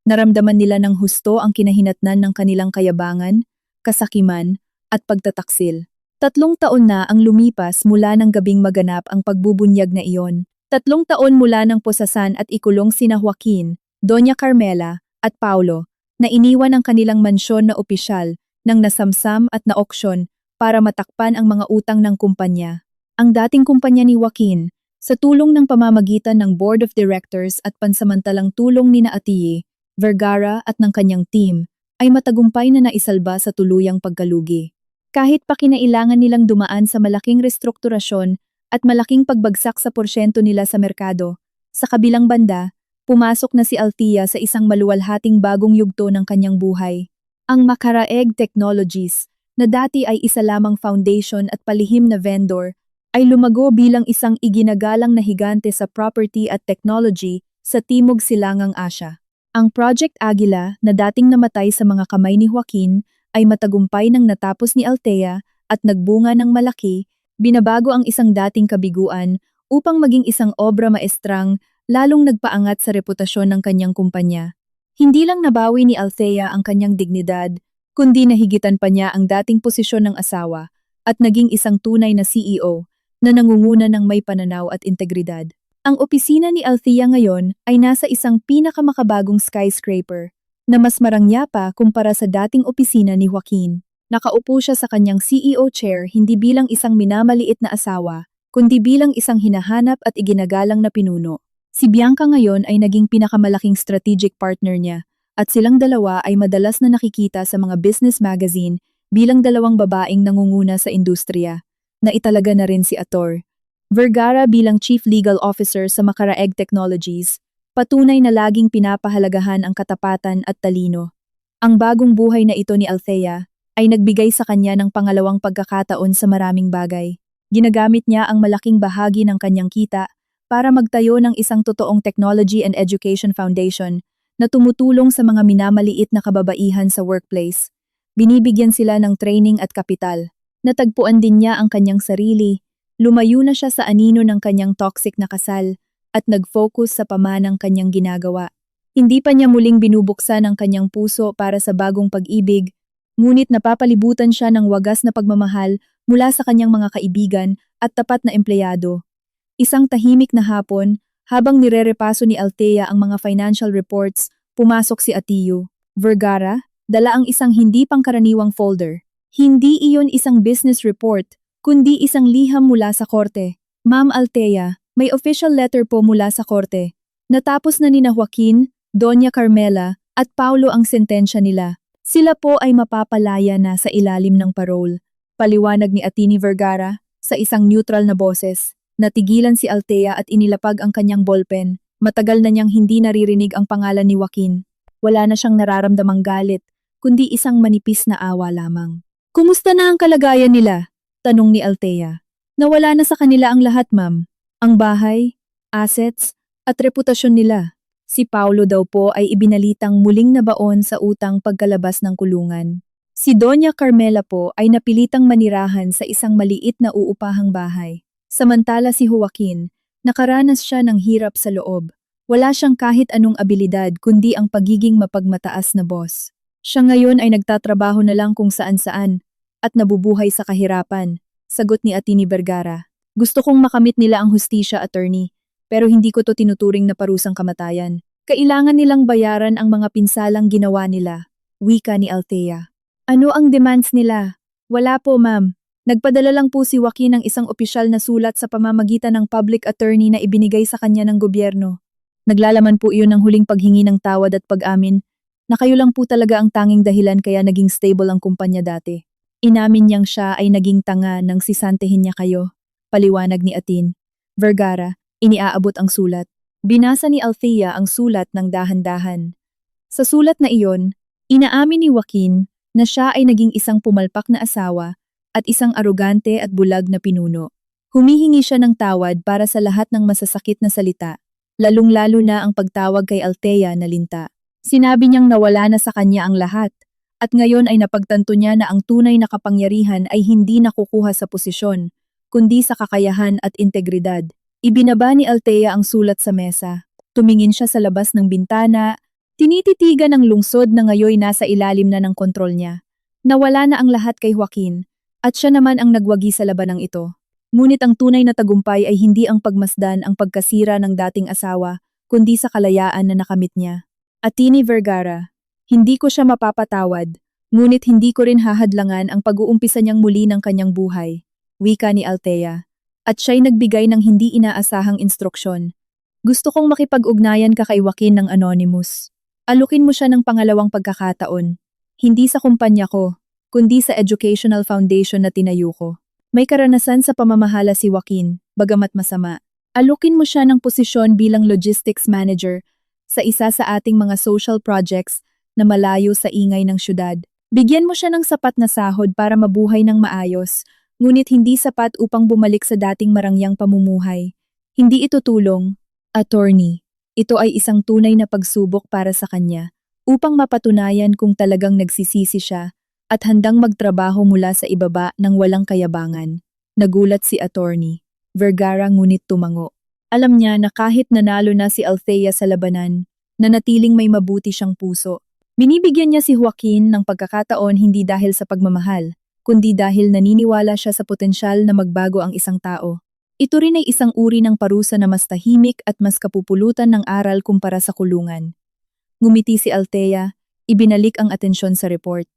A: Naramdaman nila ng husto ang kinahinatnan ng kanilang kayabangan, kasakiman, at pagtataksil. 3 taon na ang lumipas mula ng gabing maganap ang pagbubunyag na iyon. 3 taon mula ng posasan at ikulong sina Joaquin, Doña Carmela, at Paulo, na iniwan ang kanilang mansyon na opisyal ng nasamsam at na-auction para matakpan ang mga utang ng kumpanya. Ang dating kumpanya ni Joaquin, sa tulong ng pamamagitan ng Board of Directors at pansamantalang tulong ni Atty. Vergara at ng kanyang team, ay matagumpay na naisalba sa tuluyang pagkalugi. Kahit pa kinailangan nilang dumaan sa malaking restrukturasyon at malaking pagbagsak sa porsyento nila sa merkado, sa kabilang banda, pumasok na si Althea sa isang maluwalhating bagong yugto ng kanyang buhay. Ang Makaraeg Technologies, na dati ay isa lamang foundation at palihim na vendor, ay lumago bilang isang iginagalang na higante sa property at technology sa Timog Silangang Asya. Ang Project Aguila, na dating namatay sa mga kamay ni Joaquin, ay matagumpay nang natapos ni Althea at nagbunga ng malaki, binabago ang isang dating kabiguan upang maging isang obra maestrang lalong nagpaangat sa reputasyon ng kanyang kumpanya. Hindi lang nabawi ni Althea ang kanyang dignidad, kundi nahigitan pa niya ang dating posisyon ng asawa at naging isang tunay na CEO na nangunguna ng may pananaw at integridad. Ang opisina ni Althea ngayon ay nasa isang pinakamakabagong skyscraper na mas marangya pa kumpara sa dating opisina ni Joaquin. Nakaupo siya sa kanyang CEO chair hindi bilang isang minamaliit na asawa, kundi bilang isang hinahanap at iginagalang na pinuno. Si Bianca ngayon ay naging pinakamalaking strategic partner niya, at silang dalawa ay madalas na nakikita sa mga business magazine bilang dalawang babaeng nangunguna sa industriya, na italaga na rin si Atty. Vergara bilang Chief Legal Officer sa Makaraeg Technologies, patunay na laging pinapahalagahan ang katapatan at talino. Ang bagong buhay na ito ni Althea ay nagbigay sa kanya ng pangalawang pagkakataon sa maraming bagay. Ginagamit niya ang malaking bahagi ng kanyang kita para magtayo ng isang totoong technology and education foundation na tumutulong sa mga minamaliit na kababaihan sa workplace. Binibigyan sila ng training at kapital. Natagpuan din niya ang kanyang sarili. Lumayo na siya sa anino ng kanyang toxic na kasal at nag-focus sa pamanang kanyang ginagawa. Hindi pa niya muling binubuksan ang kanyang puso para sa bagong pag-ibig, ngunit napapalibutan siya ng wagas na pagmamahal mula sa kanyang mga kaibigan at tapat na empleyado. Isang tahimik na hapon, habang nirerepaso ni Althea ang mga financial reports, pumasok si Atty. Vergara, dala ang isang hindi pangkaraniwang folder. Hindi iyon isang business report, kundi isang liham mula sa korte. Ma'am Althea, may official letter po mula sa korte. Natapos na nina Joaquin, Doña Carmela, at Paulo ang sentensya nila. Sila po ay mapapalaya na sa ilalim ng parole. Paliwanag ni Atty. Vergara sa isang neutral na boses. Natigilan si Althea at inilapag ang kanyang ballpen. Matagal na niyang hindi naririnig ang pangalan ni Joaquin. Wala na siyang nararamdamang galit, kundi isang manipis na awa lamang. Kumusta na ang kalagayan nila? Tanong ni Althea. Nawala na sa kanila ang lahat, ma'am. Ang bahay, assets, at reputasyon nila. Si Paulo daw po ay ibinalitang muling nabaon sa utang pagkalabas ng kulungan. Si Doña Carmela po ay napilitang manirahan sa isang maliit na uupahang bahay. Samantala si Joaquin, nakaranas siya ng hirap sa loob. Wala siyang kahit anong abilidad kundi ang pagiging mapagmataas na boss. Siya ngayon ay nagtatrabaho na lang kung saan-saan at nabubuhay sa kahirapan, sagot ni Atty. Vergara. Gusto kong makamit nila ang hustisya, attorney, pero hindi ko to tinuturing na parusang kamatayan. Kailangan nilang bayaran ang mga pinsalang ginawa nila, wika ni Althea. Ano ang demands nila? Wala po, ma'am. Nagpadala lang po si Joaquin ng isang opisyal na sulat sa pamamagitan ng public attorney na ibinigay sa kanya ng gobyerno. Naglalaman po iyon ng huling paghingi ng tawad at pag-amin na kayo lang po talaga ang tanging dahilan kaya naging stable ang kumpanya dati. Inamin niyang siya ay naging tanga nang sisantehin niya kayo, paliwanag ni Atty. Vergara, iniaabot ang sulat. Binasa ni Althea ang sulat ng dahan-dahan. Sa sulat na iyon, inaamin ni Joaquin na siya ay naging isang pumalpak na asawa at isang arogante at bulag na pinuno. Humihingi siya ng tawad para sa lahat ng masasakit na salita, lalong-lalo na ang pagtawag kay Althea na linta. Sinabi niyang nawala na sa kanya ang lahat, at ngayon ay napagtanto niya na ang tunay na kapangyarihan ay hindi nakukuha sa posisyon, kundi sa kakayahan at integridad. Ibinaba ni Althea ang sulat sa mesa. Tumingin siya sa labas ng bintana, tinititigan ang lungsod na ngayon nasa ilalim na ng kontrol niya. Nawala na ang lahat kay Joaquin, at siya naman ang nagwagi sa labanang ito. Ngunit ang tunay na tagumpay ay hindi ang pagmasdan ang pagkasira ng dating asawa, kundi sa kalayaan na nakamit niya. Atty. Vergara, hindi ko siya mapapatawad, ngunit hindi ko rin hahadlangan ang pag-uumpisa niyang muli ng kanyang buhay, wika ni Althea. At siya'y nagbigay ng hindi inaasahang instruksyon. Gusto kong makipag-ugnayan ka kay Joaquin ng anonymous. Alukin mo siya ng pangalawang pagkakataon. Hindi sa kumpanya ko, kundi sa educational foundation na tinayo ko. May karanasan sa pamamahala si Joaquin, bagamat masama. Alukin mo siya ng posisyon bilang logistics manager sa isa sa ating mga social projects na malayo sa ingay ng syudad. Bigyan mo siya ng sapat na sahod para mabuhay ng maayos, ngunit hindi sapat upang bumalik sa dating marangyang pamumuhay. Hindi ito tulong, attorney. Ito ay isang tunay na pagsubok para sa kanya, upang mapatunayan kung talagang nagsisisi siya at handang magtrabaho mula sa ibaba ng walang kayabangan. Nagulat si attorney Vergara ngunit tumango. Alam niya na kahit nanalo na si Althea sa labanan, nanatiling may mabuti siyang puso. Binibigyan niya si Joaquin ng pagkakataon hindi dahil sa pagmamahal, kundi dahil naniniwala siya sa potensyal na magbago ang isang tao. Ito rin ay isang uri ng parusa na mas tahimik at mas kapupulutan ng aral kumpara sa kulungan. Ngumiti si Althea, ibinalik ang atensyon sa report.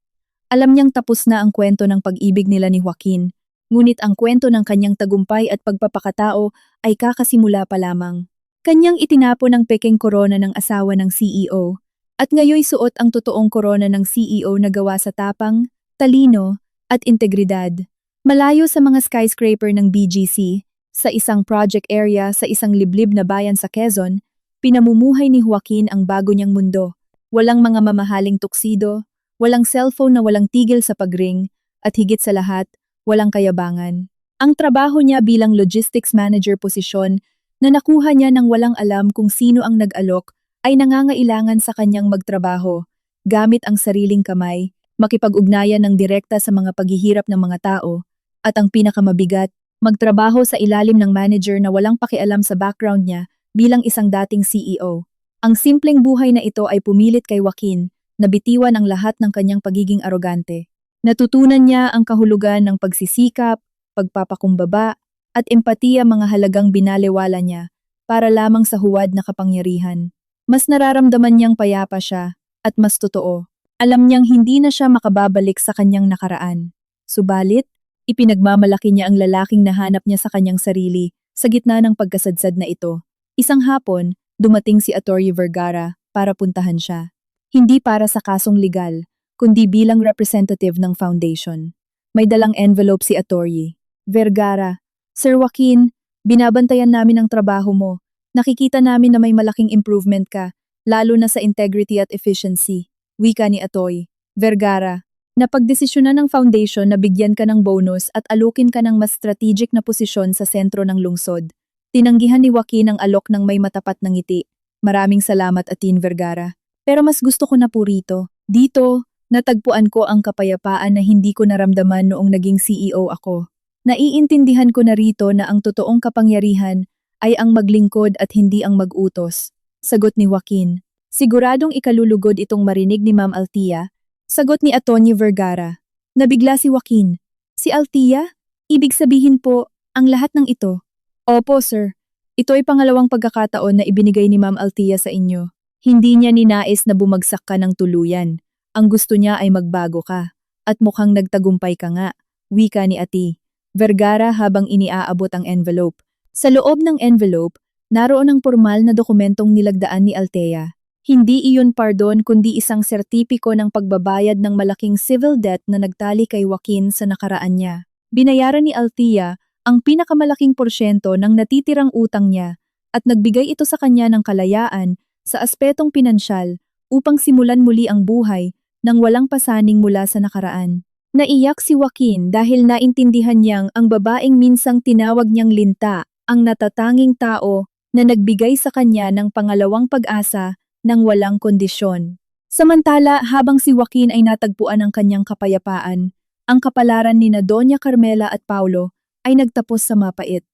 A: Alam niyang tapos na ang kwento ng pag-ibig nila ni Joaquin, ngunit ang kwento ng kanyang tagumpay at pagpapakatao ay kakasimula pa lamang. Kanyang itinapon ang pekeng korona ng asawa ng CEO, at ngayoy suot ang totoong korona ng CEO na gawa sa tapang, talino, at integridad. Malayo sa mga skyscraper ng BGC, sa isang project area sa isang liblib na bayan sa Quezon, pinamumuhay ni Joaquin ang bago niyang mundo. Walang mga mamahaling tuksido, walang cellphone na walang tigil sa pagring, at higit sa lahat, walang kayabangan. Ang trabaho niya bilang logistics manager posisyon na nakuha niya nang walang alam kung sino ang nag-alok ay nangangailangan sa kanyang magtrabaho, gamit ang sariling kamay, makipag-ugnayan ng direkta sa mga paghihirap ng mga tao, at ang pinakamabigat, magtrabaho sa ilalim ng manager na walang pakialam sa background niya bilang isang dating CEO. Ang simpleng buhay na ito ay pumilit kay Joaquin na bitiwan ang lahat ng kanyang pagiging arogante. Natutunan niya ang kahulugan ng pagsisikap, pagpapakumbaba, at empatiya mga halagang binalewala niya para lamang sa huwad na kapangyarihan. Mas nararamdaman niyang payapa siya at mas totoo. Alam niyang hindi na siya makababalik sa kanyang nakaraan. Subalit, ipinagmamalaki niya ang lalaking nahanap niya sa kanyang sarili sa gitna ng pagkasadsad na ito. Isang hapon, dumating si Atty. Vergara para puntahan siya. Hindi para sa kasong legal, kundi bilang representative ng foundation. May dalang envelope si Atoryi. Vergara, Sir Joaquin, binabantayan namin ang trabaho mo. Nakikita namin na may malaking improvement ka, lalo na sa integrity at efficiency. Wika ni Atoy. Vergara, napagdesisyonan ng foundation na bigyan ka ng bonus at alukin ka ng mas strategic na posisyon sa sentro ng lungsod. Tinanggihan ni Joaquin ang alok ng may matapat ng ngiti. Maraming salamat, Atin Vergara. Pero mas gusto ko na po rito. Dito, natagpuan ko ang kapayapaan na hindi ko naramdaman noong naging CEO ako. Naiintindihan ko na rito na ang totoong kapangyarihan ay ang maglingkod at hindi ang mag-utos. Sagot ni Joaquin. Siguradong ikalulugod itong marinig ni Ma'am Althea. Sagot ni Atty. Vergara. Nabigla si Joaquin. Si Althea? Ibig sabihin po, ang lahat ng ito. Opo, sir. Ito ay pangalawang pagkakataon na ibinigay ni Ma'am Althea sa inyo. Hindi niya ninais na bumagsak ka ng tuluyan. Ang gusto niya ay magbago ka. At mukhang nagtagumpay ka nga. Wika ni Ati. Vergara habang iniaabot ang envelope. Sa loob ng envelope, naroon ang formal na dokumentong nilagdaan ni Althea. Hindi iyon pardon kundi isang sertipiko ng pagbabayad ng malaking civil debt na nagtali kay Joaquin sa nakaraan niya. Binayaran ni Althea ang pinakamalaking porsyento ng natitirang utang niya at nagbigay ito sa kanya ng kalayaan sa aspetong pinansyal upang simulan muli ang buhay nang walang pasaning mula sa nakaraan. Naiyak si Joaquin dahil naintindihan niyang ang babaeng minsang tinawag niyang Linta, ang natatanging tao na nagbigay sa kanya ng pangalawang pag-asa nang walang kondisyon. Samantala, habang si Joaquin ay natagpuan ang kanyang kapayapaan, ang kapalaran ni Doña Carmela at Paulo ay nagtapos sa mapait.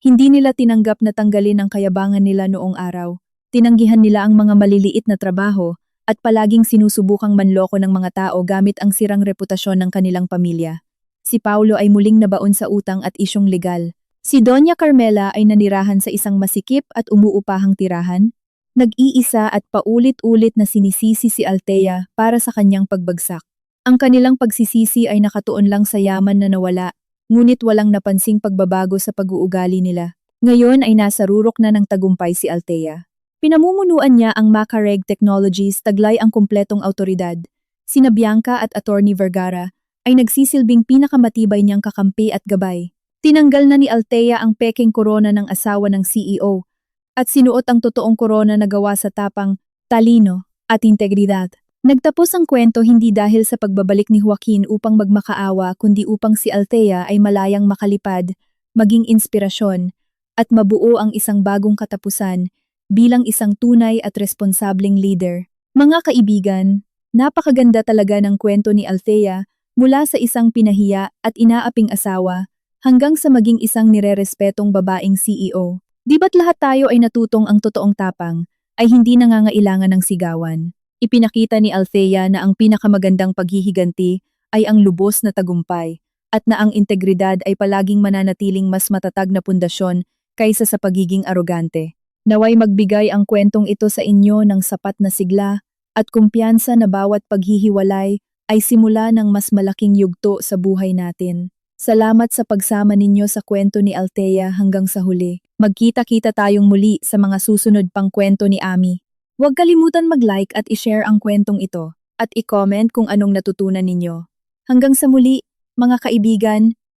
A: Hindi nila tinanggap na tanggalin ang kayabangan nila noong araw. Tinanggihan nila ang mga maliliit na trabaho at palaging sinusubukang manloko ng mga tao gamit ang sirang reputasyon ng kanilang pamilya. Si Paulo ay muling nabaon sa utang at isyong legal. Si Doña Carmela ay nanirahan sa isang masikip at umuupahang tirahan. Nag-iisa at paulit-ulit na sinisisi si Althea para sa kanyang pagbagsak. Ang kanilang pagsisisi ay nakatuon lang sa yaman na nawala, ngunit walang napansing pagbabago sa pag-uugali nila. Ngayon ay nasa rurok na ng tagumpay si Althea. Pinamumunuan niya ang Macareg Technologies, taglay ang kumpletong autoridad. Sina Bianca at Atty. Vergara ay nagsisilbing pinakamatibay niyang kakampi at gabay. Tinanggal na ni Althea ang peking korona ng asawa ng CEO at sinuot ang totoong korona na gawa sa tapang, talino at integridad. Nagtapos ang kwento hindi dahil sa pagbabalik ni Joaquin upang magmakaawa kundi upang si Althea ay malayang makalipad, maging inspirasyon at mabuo ang isang bagong katapusan bilang isang tunay at responsableng leader. Mga kaibigan, napakaganda talaga ng kwento ni Althea mula sa isang pinahiya at inaaping asawa hanggang sa maging isang nirerespetong babaeng CEO. Di ba't lahat tayo ay natutong ang totoong tapang ay hindi nangangailangan ng sigawan? Ipinakita ni Althea na ang pinakamagandang paghihiganti ay ang lubos na tagumpay at na ang integridad ay palaging mananatiling mas matatag na pundasyon kaysa sa pagiging arogante. Naway magbigay ang kwentong ito sa inyo ng sapat na sigla at kumpiyansa na bawat paghihiwalay ay simula ng mas malaking yugto sa buhay natin. Salamat sa pagsama ninyo sa kwento ni Althea hanggang sa huli. Magkita-kita tayong muli sa mga susunod pang kwento ni Ami. Huwag kalimutan mag-like at i-share ang kwentong ito at i-comment kung anong natutunan ninyo. Hanggang sa muli, mga kaibigan,